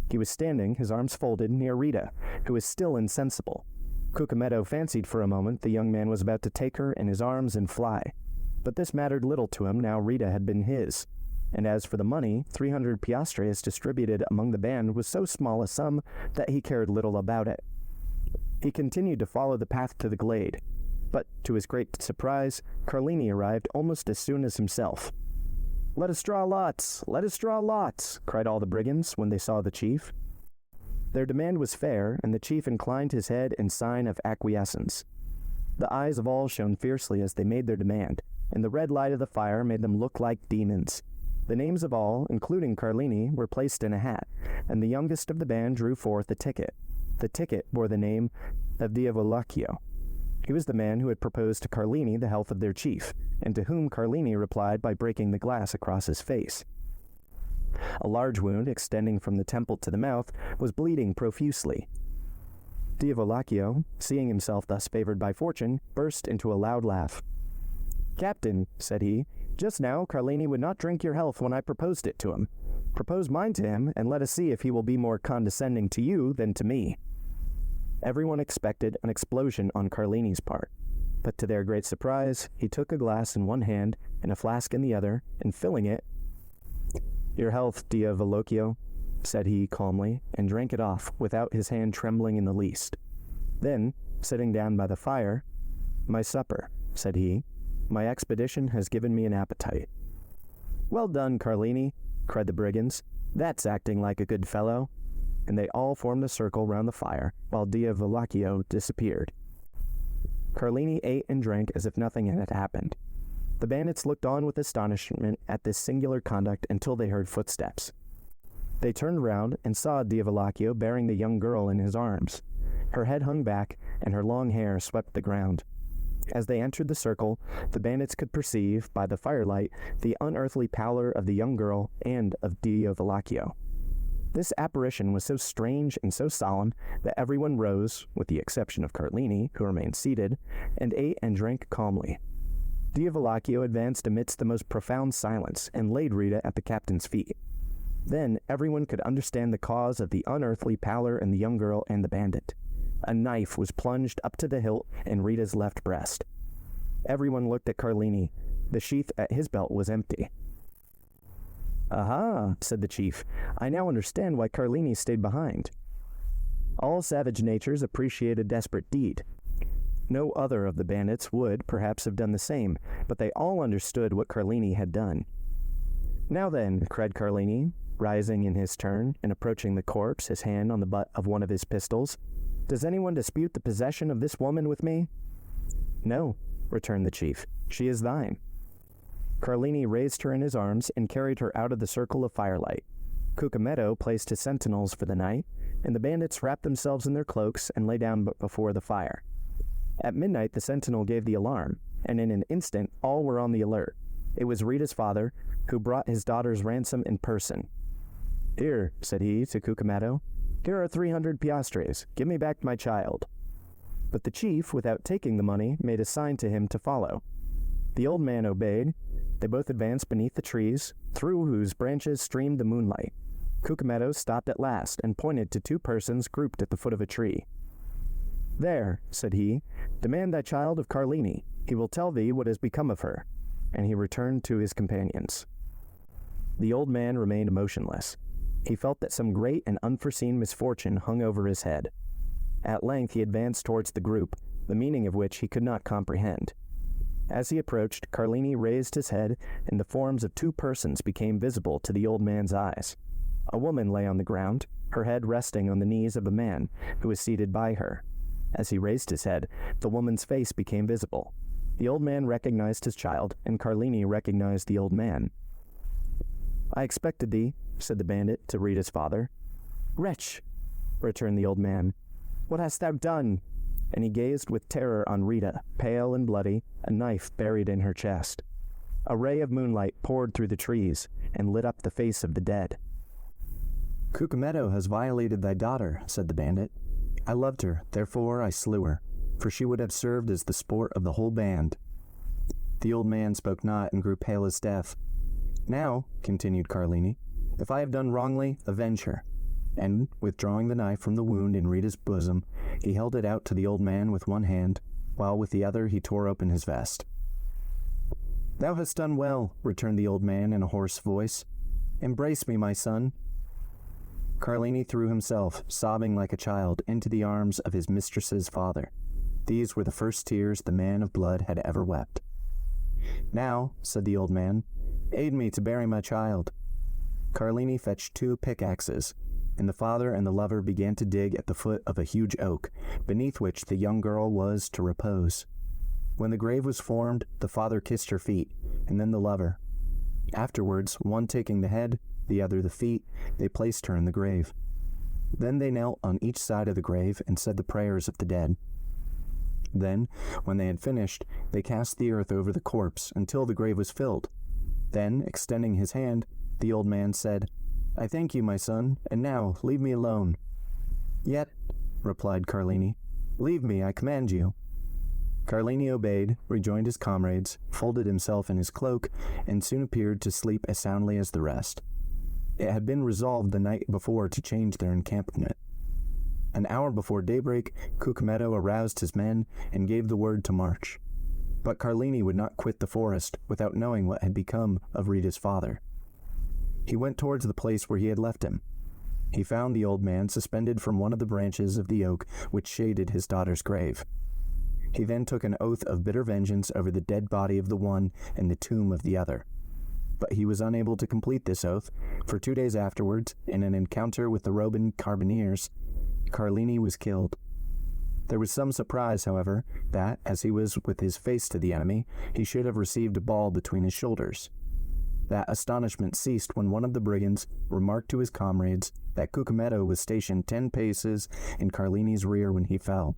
He was standing, his arms folded, near Rita, who was still insensible. Cucumetto fancied for a moment the young man was about to take her in his arms and fly, but this mattered little to him now Rita had been his, and as for the money, 300 piastres distributed among the band was so small a sum that he cared little about it. He continued to follow the path to the glade, but to his great surprise, Carlini arrived almost as soon as himself. "Let us draw lots! Let us draw lots!" cried all the brigands when they saw the chief. Their demand was fair, and the chief inclined his head in sign of acquiescence. The eyes of all shone fiercely as they made their demand, and the red light of the fire made them look like demons. The names of all, including Carlini, were placed in a hat, and the youngest of the band drew forth a ticket. The ticket bore the name of Diavolacchio. He was the man who had proposed to Carlini the health of their chief, and to whom Carlini replied by breaking the glass across his face. A large wound, extending from the temple to the mouth, was bleeding profusely. Diavolacchio, seeing himself thus favored by fortune, burst into a loud laugh. "Captain," said he, "just now Carlini would not drink your health when I proposed it to him. Propose mine to him, and let us see if he will be more condescending to you than to me." Everyone expected an explosion on Carlini's part, but to their great surprise, he took a glass in one hand and a flask in the other, and filling it, "Your health, Diavolacchio," said he calmly, and drank it off without his hand trembling in the least. Then, sitting down by the fire, "My supper," said he. "My expedition has given me an appetite." "Well done, Carlini," cried the brigands. "That's acting like a good fellow." And they all formed a circle round the fire, while Diavolacchio disappeared. Carlini ate and drank as if nothing had happened. The bandits looked on with astonishment at this singular conduct until they heard footsteps. They turned round and saw Diavolacchio bearing the young girl in his arms. Her head hung back, and her long hair swept the ground. As they entered the circle, the bandits could perceive, by the firelight, the unearthly pallor of the young girl and of Diavolacchio. This apparition was so strange and so solemn that everyone rose, with the exception of Carlini, who remained seated, and ate and drank calmly. Diavolacchio advanced amidst the most profound silence and laid Rita at the captain's feet. Then everyone could understand the cause of the unearthly pallor in the young girl and the bandit. A knife was plunged up to the hilt in Rita's left breast. Everyone looked at Carlini. The sheath at his belt was empty. "Aha," said the chief. "I now understand why Carlini stayed behind." All savage natures appreciate a desperate deed. No other of the bandits would, perhaps, have done the same, but they all understood what Carlini had done. "Now then," cried Carlini, rising in his turn and approaching the corpse, his hand on the butt of one of his pistols, "does anyone dispute the possession of this woman with me?" "No," returned the chief. "She is thine." Carlini raised her in his arms and carried her out of the circle of firelight. Cucumetto placed his sentinels for the night, and the bandits wrapped themselves in their cloaks and lay down before the fire. At midnight the sentinel gave the alarm, and in an instant all were on the alert. It was Rita's father, who brought his daughter's ransom in person. "Here," said he to Cucumetto, "here are 300 piastres. Give me back my child." But the chief, without taking the money, made a sign to him to follow. The old man obeyed. They both advanced beneath the trees, through whose branches streamed the moonlight. Cucumetto stopped at last and pointed to two persons grouped at the foot of a tree. "There," said he, "demand thy child of Carlini. He will tell thee what has become of her." And he returned to his companions. The old man remained motionless. He felt that some great and unforeseen misfortune hung over his head. At length he advanced towards the group, the meaning of which he could not comprehend. As he approached, Carlini raised his head, and the forms of two persons became visible to the old man's eyes. A woman lay on the ground, her head resting on the knees of a man who was seated by her. As he raised his head, the woman's face became visible. The old man recognized his child, and Carlini recognized the old man. "I expected thee," said the bandit to Rita's father. "Wretch!" returned the old man. "What hast thou done?" And he gazed with terror on Rita, pale and bloody, a knife buried in her chest. A ray of moonlight poured through the trees and lit up the face of the dead. "Cucumetto has violated thy daughter," said the bandit. "I loved her, therefore I slew her, for she would have served as the sport of the whole band." The old man spoke not and grew pale as death. "Now," continued Carlini, "if I have done wrongly, avenge her." And, withdrawing the knife from the wound in Rita's bosom, he held it out to the old man with one hand, while with the other he tore open his vest. "Thou hast done well," returned the old man in a hoarse voice. "Embrace me, my son." Carlini threw himself, sobbing like a child, into the arms of his mistress's father. These were the first tears the man of blood had ever wept. "Now," said the old man, "aid me to bury my child." Carlini fetched 2 pickaxes, and the father and the lover began to dig at the foot of a huge oak, beneath which the young girl was to repose. When the grave was formed, the father kissed her feet, and then the lover. Afterwards, one taking the head, the other the feet, they placed her in the grave. Then they knelt on each side of the grave and said the prayers of the dead. Then, when they had finished, they cast the earth over the corpse until the grave was filled. Then, extending his hand, the old man said, "I thank you, my son, and now leave me alone." "Yet," replied Carlini, "leave me, I command you." Carlini obeyed, rejoined his comrades, folded himself in his cloak, and soon appeared to sleep as soundly as the rest. It had been resolved the night before to change their encampment. An hour before daybreak, Cucumetto aroused his men and gave the word to march. But Carlini would not quit the forest without knowing what had become of Rita's father. He went towards the place where he had left him. He found the old man suspended from one of the branches of the oak which shaded his daughter's grave. He then took an oath of bitter vengeance over the dead body of the one and the tomb of the other. But he was unable to complete this oath, for 2 days afterwards, in an encounter with the Roman carbineers, Carlini was killed. There was some surprise, however, that, as he was with his face to the enemy, he should have received a ball between his shoulders. That astonishment ceased when one of the brigands remarked to his comrades that Cucumetto was stationed 10 paces in Carlini's rear when he fell.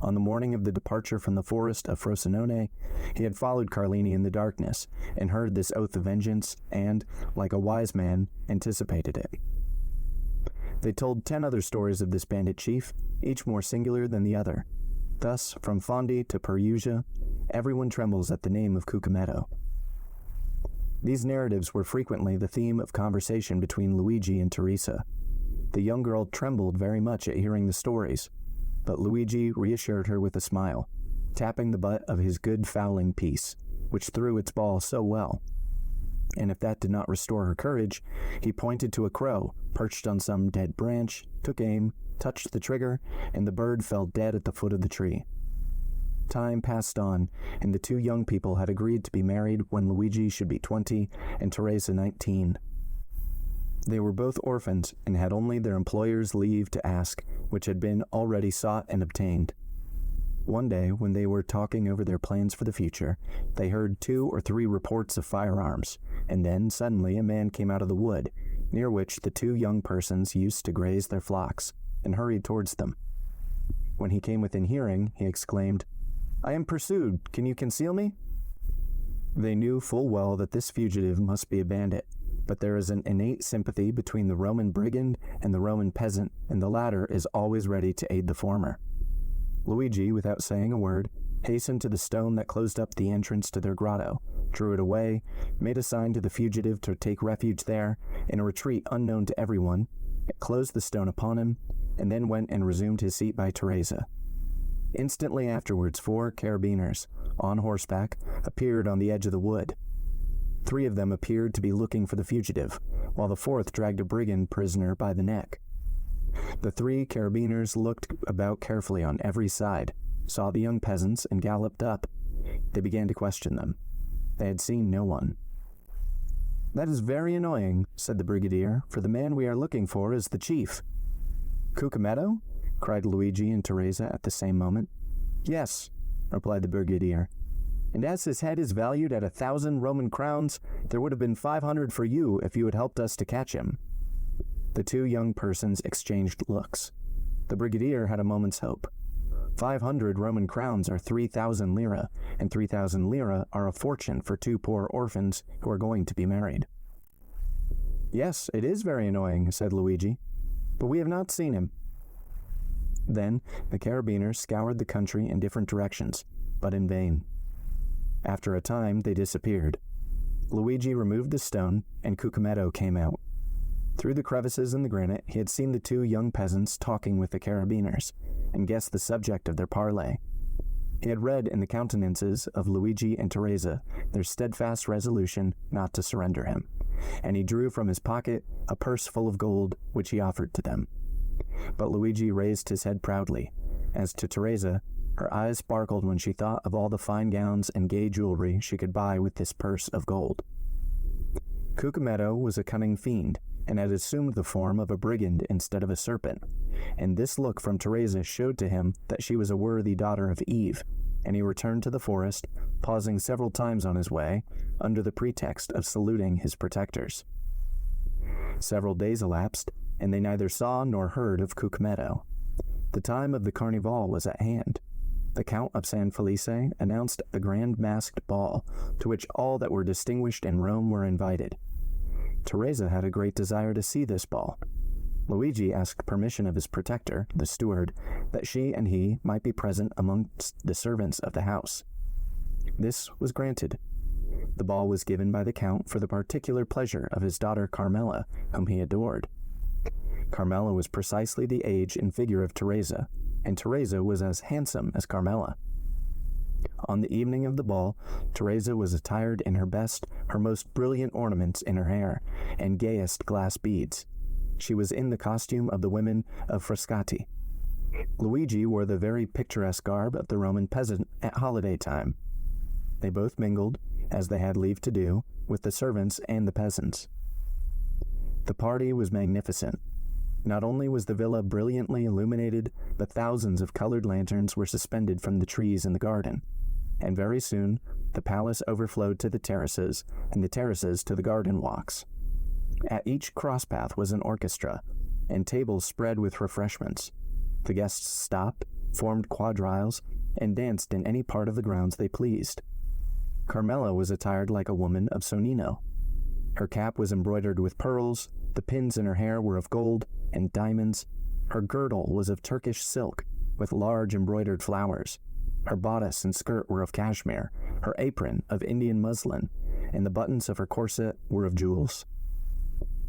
On the morning of the departure from the forest of Frosinone, he had followed Carlini in the darkness and heard this oath of vengeance and, like a wise man, anticipated it. They told 10 other stories of this bandit chief, each more singular than the other. Thus, from Fondi to Perugia, everyone trembles at the name of Cucumetto. These narratives were frequently the theme of conversation between Luigi and Teresa. The young girl trembled very much at hearing the stories, but Luigi reassured her with a smile, tapping the butt of his good fowling piece, which threw its ball so well. And if that did not restore her courage, he pointed to a crow perched on some dead branch, took aim, touched the trigger, and the bird fell dead at the foot of the tree. Time passed on, and the two young people had agreed to be married when Luigi should be 20 and Teresa 19. They were both orphans and had only their employer's leave to ask, which had been already sought and obtained. One day, when they were talking over their plans for the future, they heard 2 or 3 reports of firearms, and then suddenly a man came out of the wood, near which the 2 young persons used to graze their flocks, and hurried towards them. When he came within hearing, he exclaimed, "I am pursued. Can you conceal me?" They knew full well that this fugitive must be a bandit, but there is an innate sympathy between the Roman brigand and the Roman peasant, and the latter is always ready to aid the former. Luigi, without saying a word, hastened to the stone that closed up the entrance to their grotto, drew it away, made a sign to the fugitive to take refuge there, in a retreat unknown to everyone, closed the stone upon him, and then went and resumed his seat by Teresa. Instantly afterwards 4 carabiners, on horseback, appeared on the edge of the wood. 3 of them appeared to be looking for the fugitive, while the 4th dragged a brigand prisoner by the neck. The 3 carabiners looked about carefully on every side, saw the young peasants, and galloped up. They began to question them. They had seen no one. "That is very annoying," said the brigadier, "for the man we are looking for is the chief." "Cucumetto?" cried Luigi and Teresa at the same moment. "Yes," replied the brigadier. "And as his head is valued at 1,000 Roman crowns, there would have been 500 for you if you had helped us to catch him." The 2 young persons exchanged looks. The brigadier had a moment's hope. 500 Roman crowns are 3,000 lira, and 3,000 lira are a fortune for 2 poor orphans who are going to be married. "Yes, it is very annoying," said Luigi, "but we have not seen him." Then the carabiners scoured the country in different directions, but in vain. After a time, they disappeared. Luigi removed the stone, and Cucumetto came out. Through the crevices in the granite, he had seen the 2 young peasants talking with the carabiners, and guessed the subject of their parley. He had read in the countenances of Luigi and Teresa their steadfast resolution not to surrender him, and he drew from his pocket a purse full of gold, which he offered to them. But Luigi raised his head proudly. As to Teresa, her eyes sparkled when she thought of all the fine gowns and gay jewelry she could buy with this purse of gold. Cucumetto was a cunning fiend, and had assumed the form of a brigand instead of a serpent, and this look from Teresa showed to him that she was a worthy daughter of Eve, and he returned to the forest, pausing several times on his way, under the pretext of saluting his protectors. Several days elapsed, and they neither saw nor heard of Cucumetto. The time of the Carnival was at hand. The Count of San Felice announced a grand masked ball, to which all that were distinguished in Rome were invited. Teresa had a great desire to see this ball. Luigi asked permission of his protector, the steward, that she and he might be present amongst the servants of the house. This was granted. The ball was given by the Count for the particular pleasure of his daughter Carmela, whom he adored. Carmela was precisely the age and figure of Teresa, and Teresa was as handsome as Carmela. On the evening of the ball, Teresa was attired in her best, her most brilliant ornaments in her hair, and gayest glass beads. She was in the costume of the women of Frascati. Luigi wore the very picturesque garb of the Roman peasant at holiday time. They both mingled, as they had leave to do, with the servants and the peasants. The party was magnificent. Not only was the villa brilliantly illuminated, but thousands of colored lanterns were suspended from the trees in the garden, and very soon the palace overflowed to the terraces, and the terraces to the garden walks. At each crosspath was an orchestra, and tables spread with refreshments. The guests stopped, formed quadriles, and danced in any part of the grounds they pleased. Carmela was attired like a woman of Sonino. Her cap was embroidered with pearls, the pins in her hair were of gold and diamonds, her girdle was of Turkish silk with large embroidered flowers, her bodice and skirt were of cashmere, her apron of Indian muslin, and the buttons of her corset were of jewels.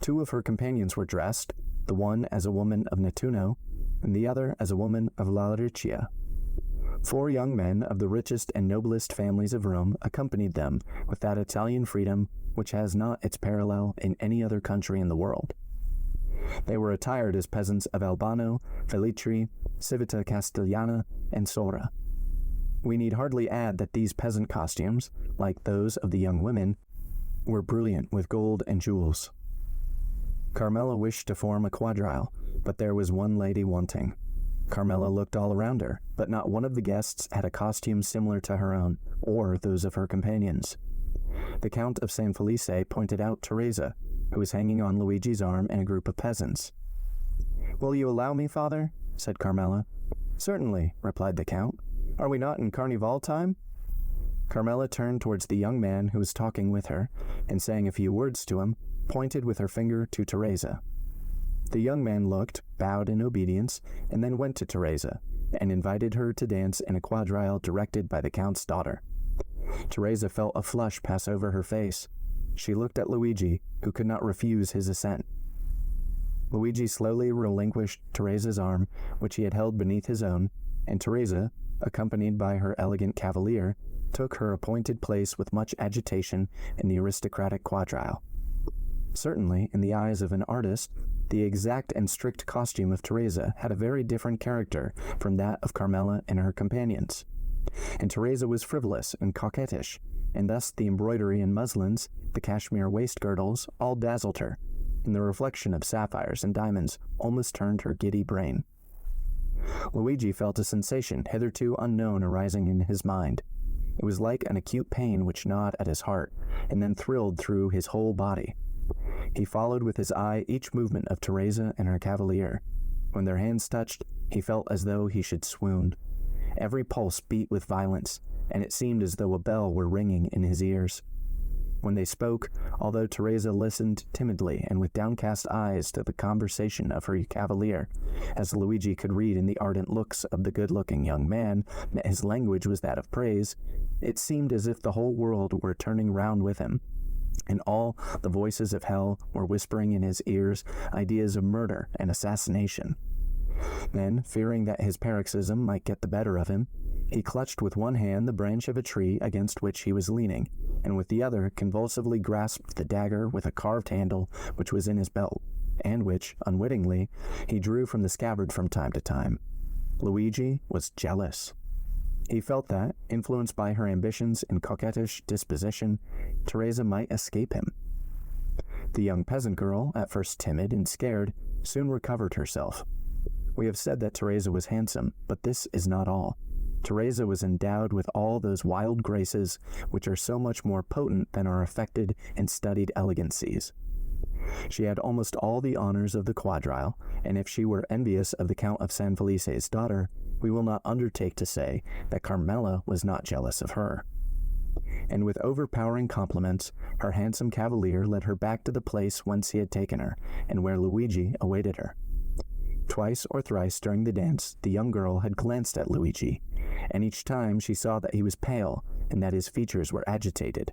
2 of her companions were dressed, the one as a woman of Nettuno, and the other as a woman of La Riccia. 4 young men of the richest and noblest families of Rome accompanied them with that Italian freedom which has not its parallel in any other country in the world. They were attired as peasants of Albano, Velletri, Civita Castellana, and Sora. We need hardly add that these peasant costumes, like those of the young women, were brilliant with gold and jewels. Carmela wished to form a quadrille, but there was one lady wanting. Carmela looked all around her, but not one of the guests had a costume similar to her own, or those of her companions. The Count of San Felice pointed out Teresa, who was hanging on Luigi's arm in a group of peasants. "Will you allow me, father?" said Carmela. "Certainly," replied the Count. "Are we not in Carnival time?" Carmela turned towards the young man who was talking with her, and saying a few words to him, pointed with her finger to Teresa. The young man looked, bowed in obedience, and then went to Teresa, and invited her to dance in a quadrille directed by the Count's daughter. Teresa felt a flush pass over her face. She looked at Luigi, who could not refuse his assent. Luigi slowly relinquished Teresa's arm, which he had held beneath his own, and Teresa, accompanied by her elegant cavalier, took her appointed place with much agitation in the aristocratic quadrille. Certainly, in the eyes of an artist, the exact and strict costume of Teresa had a very different character from that of Carmela and her companions. And Teresa was frivolous and coquettish, and thus the embroidery and muslins, the cashmere waist girdles, all dazzled her, and the reflection of sapphires and diamonds almost turned her giddy brain. Luigi felt a sensation hitherto unknown arising in his mind. It was like an acute pain which gnawed at his heart, and then thrilled through his whole body. He followed with his eye each movement of Teresa and her cavalier. When their hands touched, he felt as though he should swoon. Every pulse beat with violence, and it seemed as though a bell were ringing in his ears. When they spoke, although Teresa listened timidly and with downcast eyes to the conversation of her cavalier, as Luigi could read in the ardent looks of the good-looking young man that his language was that of praise, it seemed as if the whole world were turning round with him, and all the voices of hell were whispering in his ears ideas of murder and assassination. Then, fearing that his paroxysm might get the better of him, he clutched with one hand the branch of a tree against which he was leaning, and with the other convulsively grasped the dagger with a carved handle which was in his belt, and which, unwittingly, he drew from the scabbard from time to time. Luigi was jealous. He felt that, influenced by her ambitions and coquettish disposition, Teresa might escape him. The young peasant girl, at first timid and scared, soon recovered herself. We have said that Teresa was handsome, but this is not all. Teresa was endowed with all those wild graces which are so much more potent than our affected and studied elegancies. She had almost all the honors of the quadrille, and if she were envious of the Count of San Felice's daughter, we will not undertake to say that Carmela was not jealous of her. And with overpowering compliments, her handsome cavalier led her back to the place whence he had taken her, and where Luigi awaited her. Twice or thrice during the dance, the young girl had glanced at Luigi, and each time she saw that he was pale and that his features were agitated.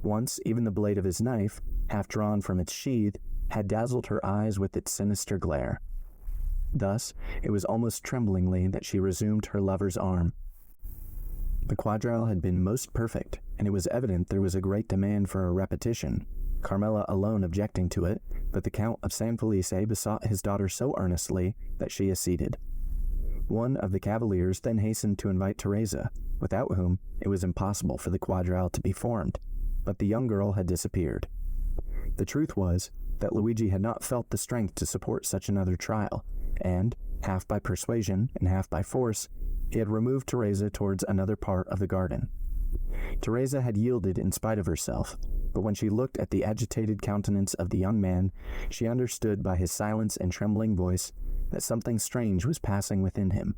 Once, even the blade of his knife, half drawn from its sheath, had dazzled her eyes with its sinister glare. Thus, it was almost tremblingly that she resumed her lover's arm. The quadrille had been most perfect, and it was evident there was a great demand for a repetition, Carmela alone objecting to it, but the Count of San Felice besought his daughter so earnestly that she acceded. One of the cavaliers then hastened to invite Teresa, without whom it was impossible for the quadrille to be formed, but the young girl had disappeared. The truth was that Luigi had not felt the strength to support such another trial, and, half by persuasion and half by force, he had removed Teresa towards another part of the garden. Teresa had yielded in spite of herself, but when she looked at the agitated countenance of the young man, she understood by his silence and trembling voice that something strange was passing within him.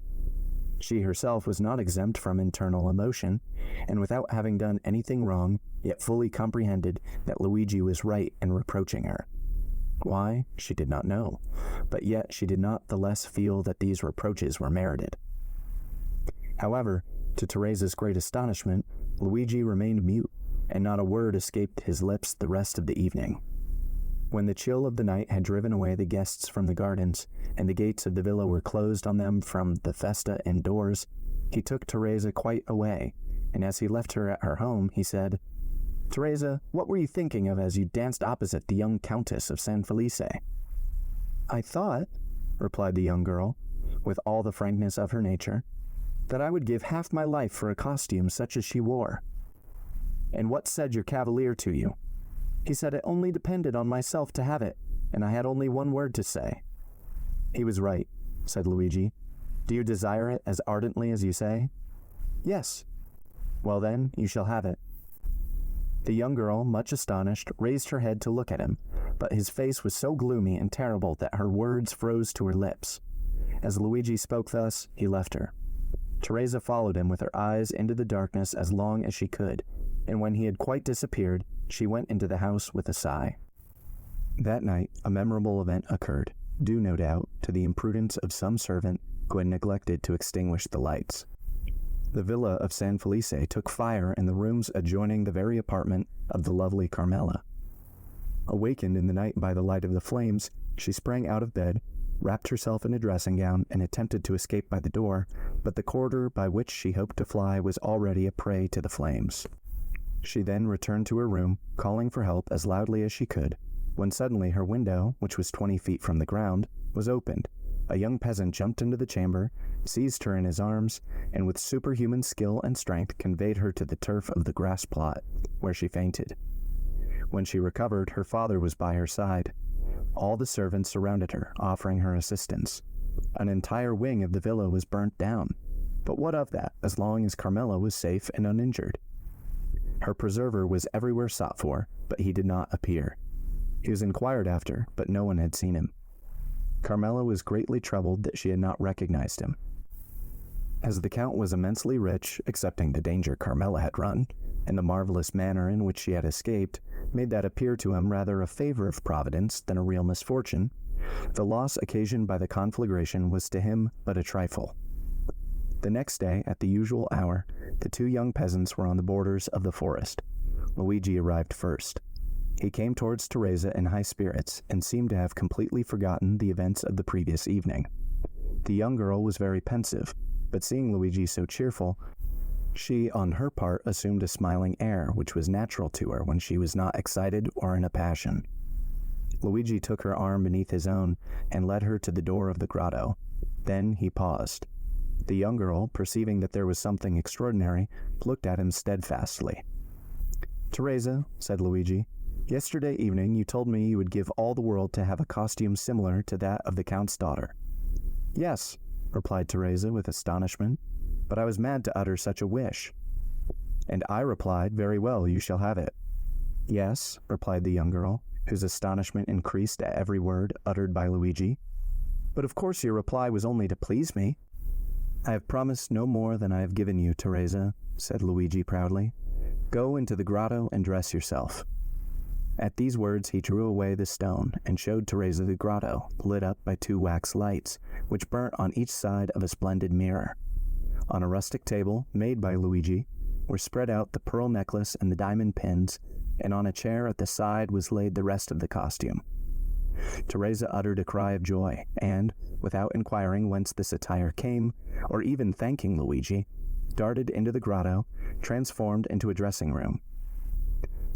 She herself was not exempt from internal emotion, and without having done anything wrong, yet fully comprehended that Luigi was right in reproaching her. Why, she did not know, but yet she did not the less feel that these reproaches were merited. However, to Teresa's great astonishment, Luigi remained mute, and not a word escaped his lips the rest of the evening. When the chill of the night had driven away the guests from the gardens, and the gates of the villa were closed on them from the festa indoors, he took Teresa quite away, and as he left her at her home, he said, "Teresa, what were you thinking of as you danced opposite the young Countess of San Felice?" "I thought," replied the young girl, with all the frankness of her nature, "that I would give half my life for a costume such as she wore." "And what said your cavalier to you?" "He said it only depended on myself to have it, and I had only one word to say." "He was right," said Luigi. "Do you desire it as ardently as you say?" "Yes." "Well then, you shall have it." The young girl, much astonished, raised her head to look at him, but his face was so gloomy and terrible that her words froze to her lips. As Luigi spoke thus, he left her. Teresa followed him with her eyes into the darkness as long as she could, and when he had quite disappeared, she went into the house with a sigh. That night, a memorable event occurred, due no doubt to the imprudence of some servant who had neglected to extinguish the lights. The villa of San Felice took fire in the rooms adjoining the very apartment of the lovely Carmela. Awakened in the night by the light of the flames, she sprang out of bed, wrapped herself in a dressing gown, and attempted to escape by the door, but the corridor by which she hoped to fly was already a prey to the flames. She then returned to her room, calling for help as loudly as she could, when suddenly her window, which was 20 feet from the ground, was opened. A young peasant jumped into the chamber, seized her in his arms, and with superhuman skill and strength conveyed her to the turf of the grass plot, where she fainted. When she recovered, her father was by her side. All the servants surrounded her, offering her assistance. An entire wing of the villa was burnt down, but what of that, as long as Carmela was safe and uninjured? Her preserver was everywhere sought for, but he did not appear. He was inquired after, but no one had seen him. Carmela was greatly troubled that she had not recognized him. As the Count was immensely rich, excepting the danger Carmela had run, and the marvelous manner in which she had escaped made that appear to him rather a favor of Providence than a real misfortune, the loss occasioned by the conflagration was to him but a trifle. The next day, at the usual hour, the two young peasants were on the borders of the forest. Luigi arrived first. He came towards Teresa in high spirits, and seemed to have completely forgotten the events of the previous evening. The young girl was very pensive, but seeing Luigi so cheerful, she, on her part, assumed a smiling air, which was natural to her when she was not excited or in a passion. Luigi took her arm beneath his own, and led her to the door of the grotto. Then he paused. The young girl, perceiving that there was something extraordinary, looked at him steadfastly. "Teresa," said Luigi, "yesterday evening you told me you would give all the world to have a costume similar to that of the Count's daughter." "Yes," replied Teresa with astonishment, "but I was mad to utter such a wish." And I replied, "Very well, you shall have it." "Yes," replied the young girl, whose astonishment increased at every word uttered by Luigi, "but of course your reply was only to please me." "I have promised no more than I have given you, Teresa," said Luigi proudly. "Go into the grotto and dress yourself." At these words he drew away the stone and showed Teresa the grotto, lit up by 2 wax lights, which burnt on each side of a splendid mirror. On a rustic table, made by Luigi, were spread out the pearl necklace and the diamond pins, and on a chair at the side was laid the rest of the costume. Teresa uttered a cry of joy, and, without inquiring whence this attire came, or even thanking Luigi, darted into the grotto, transformed into a dressing-room.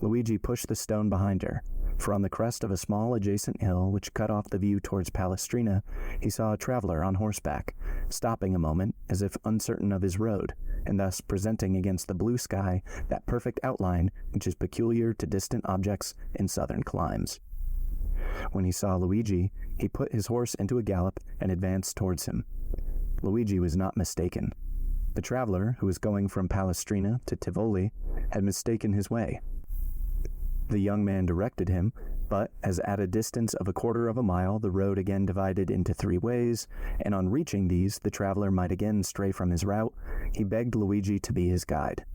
Luigi pushed the stone behind her, for on the crest of a small adjacent hill which cut off the view towards Palestrina, he saw a traveler on horseback, stopping a moment as if uncertain of his road, and thus presenting against the blue sky that perfect outline which is peculiar to distant objects in southern climes. When he saw Luigi, he put his horse into a gallop and advanced towards him. Luigi was not mistaken. The traveler, who was going from Palestrina to Tivoli, had mistaken his way. The young man directed him, But as at a distance of 1/4 of a mile the road again divided into 3 ways, and on reaching these the traveler might again stray from his route, he begged Luigi to be his guide.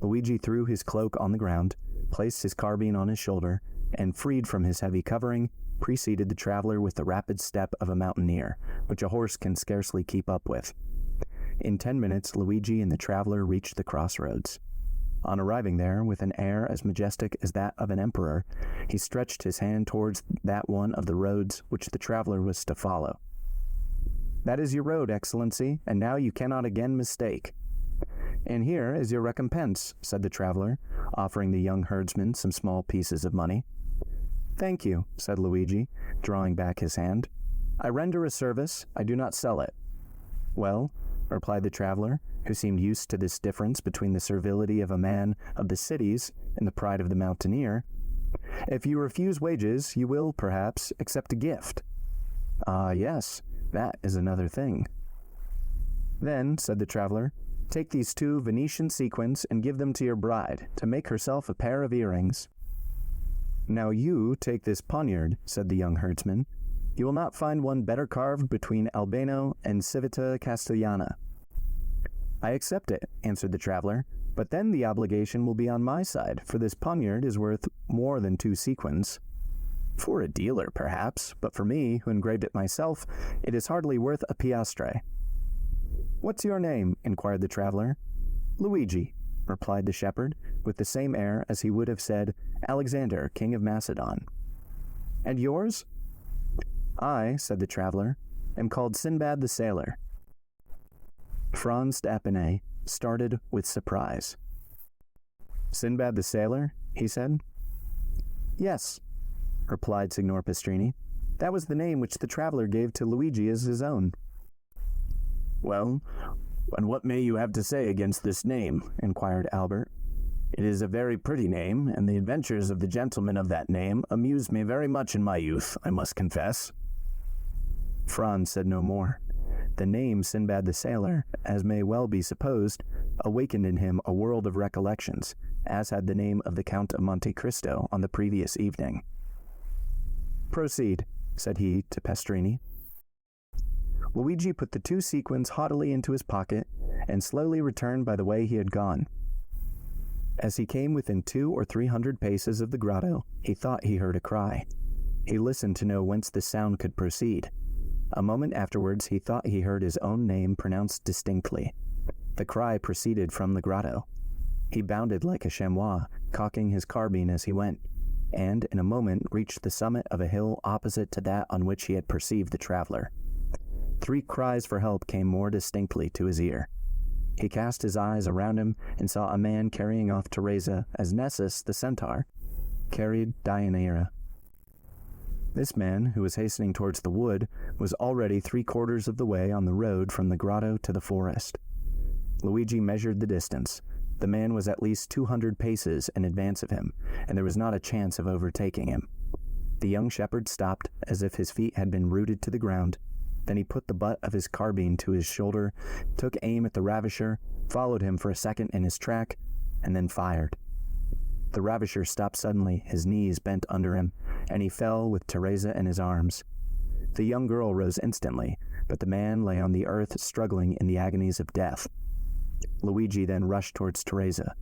Luigi threw his cloak on the ground, placed his carbine on his shoulder, and, freed from his heavy covering, preceded the traveler with the rapid step of a mountaineer, which a horse can scarcely keep up with. In 10 minutes Luigi and the traveler reached the crossroads. On arriving there, with an air as majestic as that of an emperor, he stretched his hand towards that one of the roads which the traveler was to follow. "That is your road, Excellency, and now you cannot again mistake." "And here is your recompense," said the traveler, offering the young herdsman some small pieces of money. "Thank you," said Luigi, drawing back his hand. "I render a service, I do not sell it." "Well," replied the traveler, who seemed used to this difference between the servility of a man of the cities and the pride of the mountaineer, "if you refuse wages, you will, perhaps, accept a gift." "Ah, yes, that is another thing." "Then," said the traveler, "take these 2 Venetian sequins and give them to your bride, to make herself a pair of earrings." "Now you take this poniard," said the young herdsman. "You will not find one better carved between Albano and Civita Castellana." "I accept it," answered the traveler, "but then the obligation will be on my side, for this poniard is worth more than 2 sequins." "For a dealer, perhaps, but for me, who engraved it myself, it is hardly worth a piastre." "What's your name?" inquired the traveler. "Luigi," replied the shepherd, with the same air as he would have said, "Alexander, king of Macedon." "And yours?" "I," said the traveler, "am called Sinbad the Sailor." Franz d'Epinay started with surprise. "Sinbad the Sailor?" he said. "Yes," replied Signor Pastrini. "That was the name which the traveler gave to Luigi as his own." "Well, and what may you have to say against this name?" inquired Albert. "It is a very pretty name, and the adventures of the gentleman of that name amused me very much in my youth, I must confess." Franz said no more. The name Sinbad the Sailor, as may well be supposed, awakened in him a world of recollections, as had the name of the Count of Monte Cristo on the previous evening. "Proceed," said he to Pastrini. Luigi put the 2 sequins haughtily into his pocket, and slowly returned by the way he had gone. As he came within 200 or 300 paces of the grotto, he thought he heard a cry. He listened to know whence the sound could proceed. A moment afterwards he thought he heard his own name pronounced distinctly. The cry proceeded from the grotto. He bounded like a chamois, cocking his carbine as he went, and in a moment reached the summit of a hill opposite to that on which he had perceived the traveler. 3 cries for help came more distinctly to his ear. He cast his eyes around him and saw a man carrying off Teresa as Nessus, the centaur, carried Deianira. This man, who was hastening towards the wood, was already 3/4 of the way on the road from the grotto to the forest. Luigi measured the distance. The man was at least 200 paces in advance of him, and there was not a chance of overtaking him. The young shepherd stopped as if his feet had been rooted to the ground. Then he put the butt of his carbine to his shoulder, took aim at the ravisher, followed him for a second in his track, and then fired. The ravisher stopped suddenly, his knees bent under him, and he fell with Teresa in his arms. The young girl rose instantly, but the man lay on the earth struggling in the agonies of death. Luigi then rushed towards Teresa,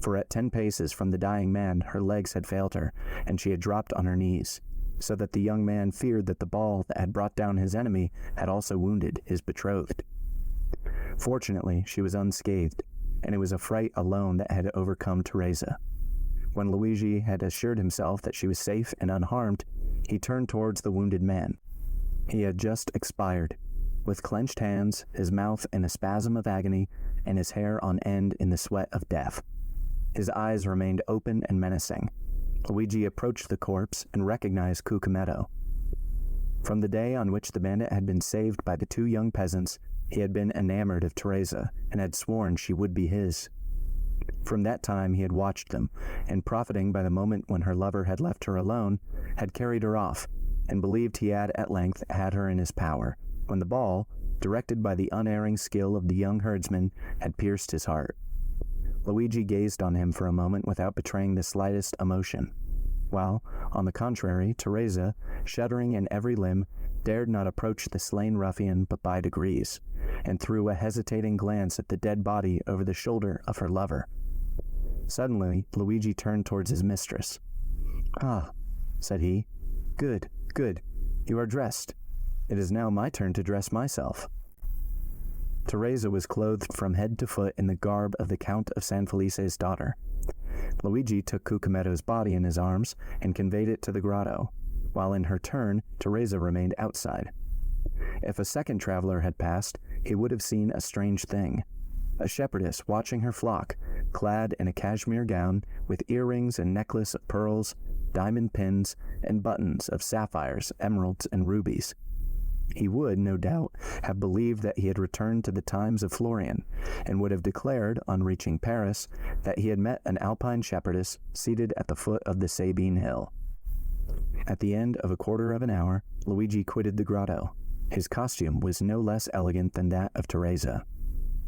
for at 10 paces from the dying man her legs had failed her, and she had dropped on her knees, so that the young man feared that the ball that had brought down his enemy had also wounded his betrothed. Fortunately, she was unscathed, and it was a fright alone that had overcome Teresa. When Luigi had assured himself that she was safe and unharmed, he turned towards the wounded man. He had just expired, with clenched hands, his mouth in a spasm of agony, and his hair on end in the sweat of death. His eyes remained open and menacing. Luigi approached the corpse and recognized Cucumetto. From the day on which the bandit had been saved by the 2 young peasants, he had been enamored of Teresa and had sworn she would be his. From that time he had watched them, and profiting by the moment when her lover had left her alone, had carried her off, and believed he had at length had her in his power, when the ball, directed by the unerring skill of the young herdsman, had pierced his heart. Luigi gazed on him for a moment without betraying the slightest emotion. while, on the contrary, Teresa, shuddering in every limb, dared not approach the slain ruffian but by degrees, and threw a hesitating glance at the dead body over the shoulder of her lover. Suddenly, Luigi turned towards his mistress. "Ah," said he. Good. You are dressed. It is now my turn to dress myself." Teresa was clothed from head to foot in the garb of the Count of San Felice's daughter. Luigi took Cucumetto's body in his arms and conveyed it to the grotto, while in her turn, Teresa remained outside. If a second traveler had passed, he would have seen a strange thing. A shepherdess watching her flock, clad in a cashmere gown, with earrings and necklace of pearls, diamond pins, and buttons of sapphires, emeralds, and rubies. He would, no doubt, have believed that he had returned to the times of Florian, and would have declared, on reaching Paris, that he had met an Alpine shepherdess seated at the foot of the Sabine Hill. At the end of a quarter of an hour, Luigi quitted the grotto. His costume was no less elegant than that of Teresa.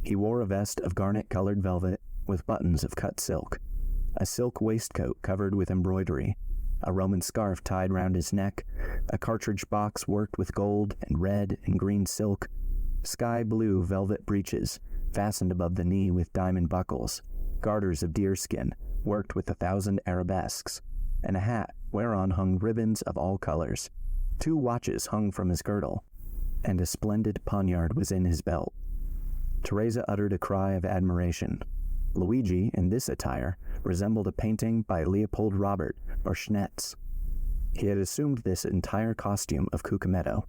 He wore a vest of garnet-colored velvet with buttons of cut silk, a silk waistcoat covered with embroidery, a Roman scarf tied round his neck, a cartridge box worked with gold and red and green silk, sky-blue velvet breeches fastened above the knee with diamond buckles, garters of deerskin worked with 1,000 arabesques, and a hat whereon hung ribbons of all colors. 2 watches hung from his girdle, and a splendid poniard was in his belt. Teresa uttered a cry of admiration. Luigi, in this attire, resembled a painting by Leopold Robert or Schnetz. He had assumed this entire costume of Cucumetto.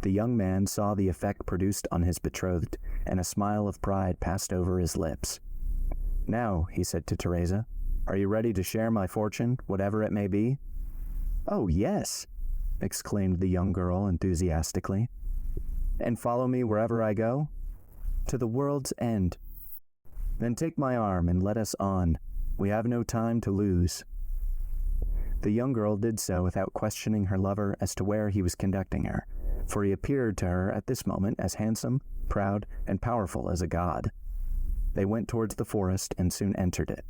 The young man saw the effect produced on his betrothed, and a smile of pride passed over his lips. "Now," he said to Teresa, "are you ready to share my fortune, whatever it may be?" "Oh, yes!" exclaimed the young girl enthusiastically. "And follow me wherever I go?" "To the world's end." "Then take my arm and let us on. We have no time to lose." The young girl did so without questioning her lover as to where he was conducting her, for he appeared to her at this moment as handsome, proud, and powerful as a god. They went towards the forest and soon entered it.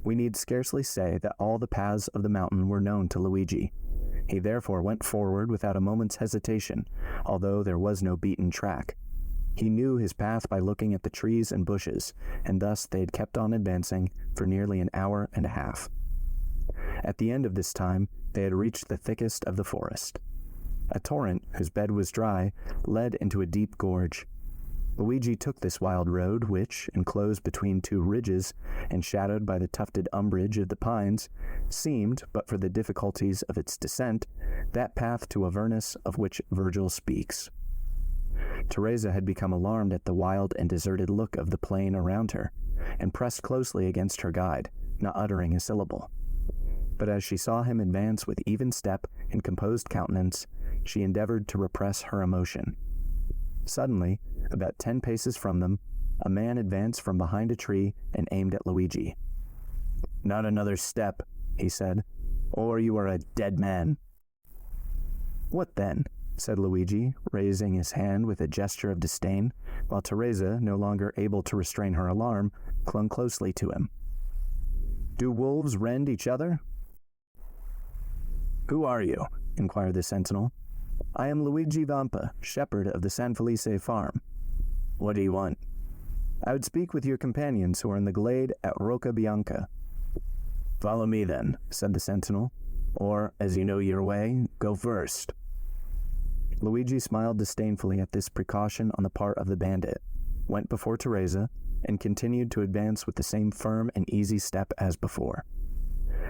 We need scarcely say that all the paths of the mountain were known to Luigi. He therefore went forward without a moment's hesitation, although there was no beaten track. He knew his path by looking at the trees and bushes, and thus they had kept on advancing for nearly an hour and a half. At the end of this time, they had reached the thickest of the forest. A torrent, whose bed was dry, led into a deep gorge. Luigi took this wild road, which, enclosed between 2 ridges, and shadowed by the tufted umbrage of the pines, seemed, but for the difficulties of its descent, that path to Avernus of which Virgil speaks. Teresa had become alarmed at the wild and deserted look of the plain around her, and pressed closely against her guide, not uttering a syllable. But as she saw him advance with even step and composed countenance, she endeavored to repress her emotion. Suddenly, about 10 paces from them, a man advanced from behind a tree and aimed at Luigi. "Not another step," he said, "or you are a dead man." "What then?" said Luigi, raising his hand with a gesture of disdain, while Teresa, no longer able to restrain her alarm, clung closely to him. "Do wolves rend each other?" "Who are you?" inquired the sentinel. "I am Luigi Vampa, shepherd of the San Felice farm." "What do you want?" "I would speak with your companions who are in the glade at Rocca Bianca." "Follow me then," said the sentinel, "or, as you know your way, go first." Luigi smiled disdainfully at this precaution on the part of the bandit, went before Teresa, and continued to advance with the same firm and easy step as before.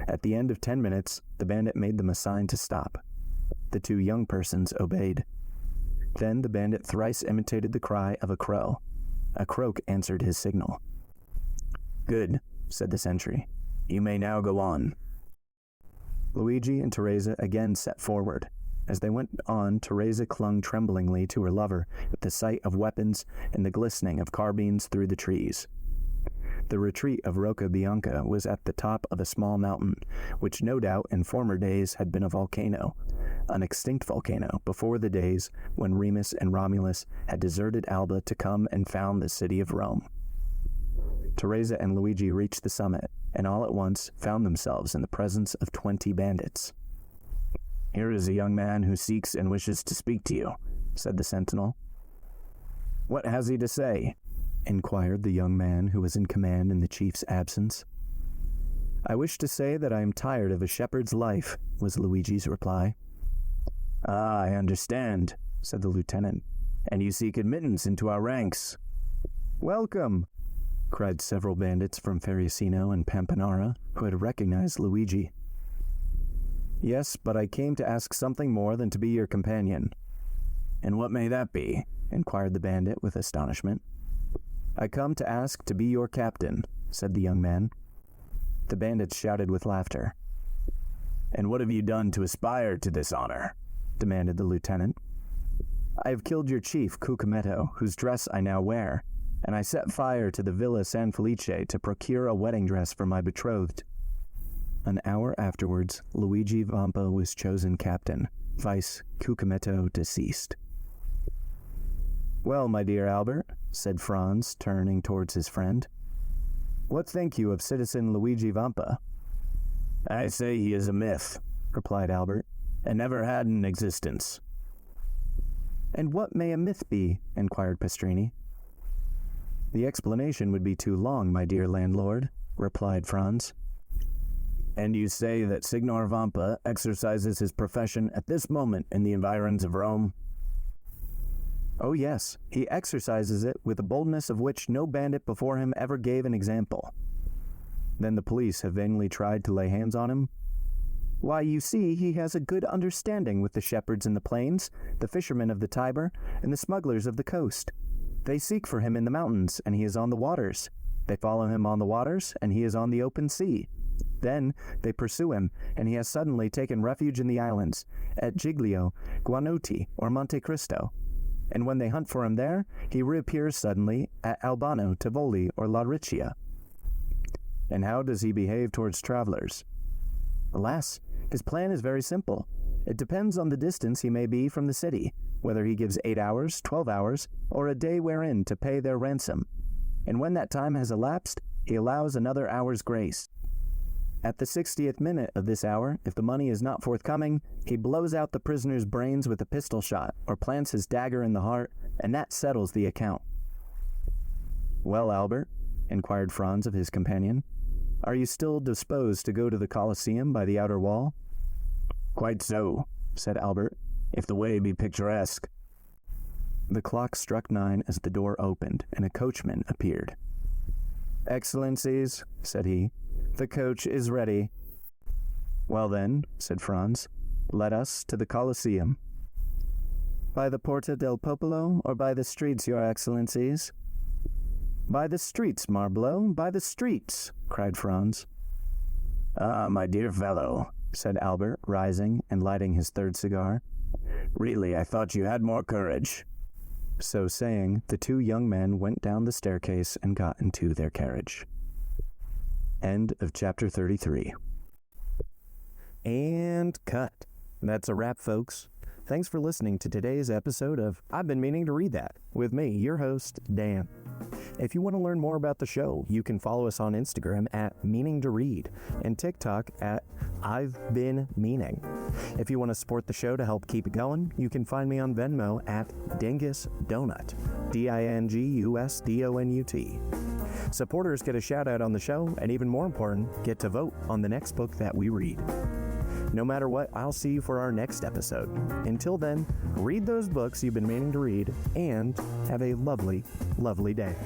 At the end of 10 minutes, the bandit made them a sign to stop. The 2 young persons obeyed. Then the bandit thrice imitated the cry of a crow. A croak answered his signal. "Good," said the sentry. "You may now go on." Luigi and Teresa again set forward. As they went on, Teresa clung tremblingly to her lover at the sight of weapons and the glistening of carbines through the trees. The retreat of Rocca Bianca was at the top of a small mountain, which no doubt in former days had been a volcano, an extinct volcano before the days when Remus and Romulus had deserted Alba to come and found the city of Rome. Teresa and Luigi reached the summit, and all at once found themselves in the presence of 20 bandits. "Here is a young man who seeks and wishes to speak to you," said the sentinel. "What has he to say?" inquired the young man who was in command in the chief's absence. "I wish to say that I am tired of a shepherd's life," was Luigi's reply. "Ah, I understand," said the lieutenant, "and you seek admittance into our ranks." "Welcome!" cried several bandits from Ferracino and Pampanara, who had recognized Luigi. "Yes, but I came to ask something more than to be your companion." "And what may that be?" inquired the bandit with astonishment. "I come to ask to be your captain," said the young man. The bandits shouted with laughter. "And what have you done to aspire to this honor?" demanded the lieutenant. "I have killed your chief, Cucumetto, whose dress I now wear, and I set fire to the Villa San Felice to procure a wedding dress for my betrothed." An hour afterwards, Luigi Vampa was chosen captain, vice Cucumetto deceased. "Well, my dear Albert," said Franz, turning towards his friend, "what think you of citizen Luigi Vampa?" "I say he is a myth," replied Albert, "and never had an existence." "And what may a myth be?" inquired Pastrini. "The explanation would be too long, my dear landlord," replied Franz. "And you say that Signor Vampa exercises his profession at this moment in the environs of Rome?" "Oh yes, he exercises it with a boldness of which no bandit before him ever gave an example." "Then the police have vainly tried to lay hands on him?" "Why, you see, he has a good understanding with the shepherds in the plains, the fishermen of the Tiber, and the smugglers of the coast. They seek for him in the mountains, and he is on the waters. They follow him on the waters, and he is on the open sea. Then they pursue him, and he has suddenly taken refuge in the islands, at Giglio, Guanoti, or Monte Cristo. And when they hunt for him there, he reappears suddenly at Albano, Tivoli, or La Riccia." "And how does he behave towards travelers?" "Alas, his plan is very simple. It depends on the distance he may be from the city, whether he gives 8 hours, 12 hours, or a day wherein to pay their ransom. And when that time has elapsed, he allows another hour's grace. At the 60th minute of this hour, if the money is not forthcoming, he blows out the prisoner's brains with a pistol shot, or plants his dagger in the heart, and that settles the account." "Well, Albert," inquired Franz of his companion, "are you still disposed to go to the Colosseum by the outer wall?" "Quite so," said Albert, "if the way be picturesque." The clock struck 9 as the door opened, and a coachman appeared. "Excellencies," said he, "the coach is ready." "Well then," said Franz, "let us to the Colosseum." "By the Porta del Popolo, or by the streets, your excellencies?" "By the streets, Marbleau, by the streets," cried Franz. "Ah, my dear fellow," said Albert, rising and lighting his third cigar, "really, I thought you had more courage." So saying, the two young men went down the staircase and got into their carriage. End of chapter 33. And cut. That's a wrap, folks. Thanks for listening to today's episode of I've Been Meaning to Read That with me, your host, Dan. If you want to learn more about the show, you can follow us on Instagram at Meaning to Read and TikTok at I've Been Meaning. If you want to support the show to help keep it going, you can find me on Venmo at Dingus Donut, DINGUSDONUT. Supporters get a shout out on the show, and even more important, get to vote on the next book that we read. No matter what, I'll see you for our next episode. Until then, read those books you've been meaning to read, and have a lovely, lovely day.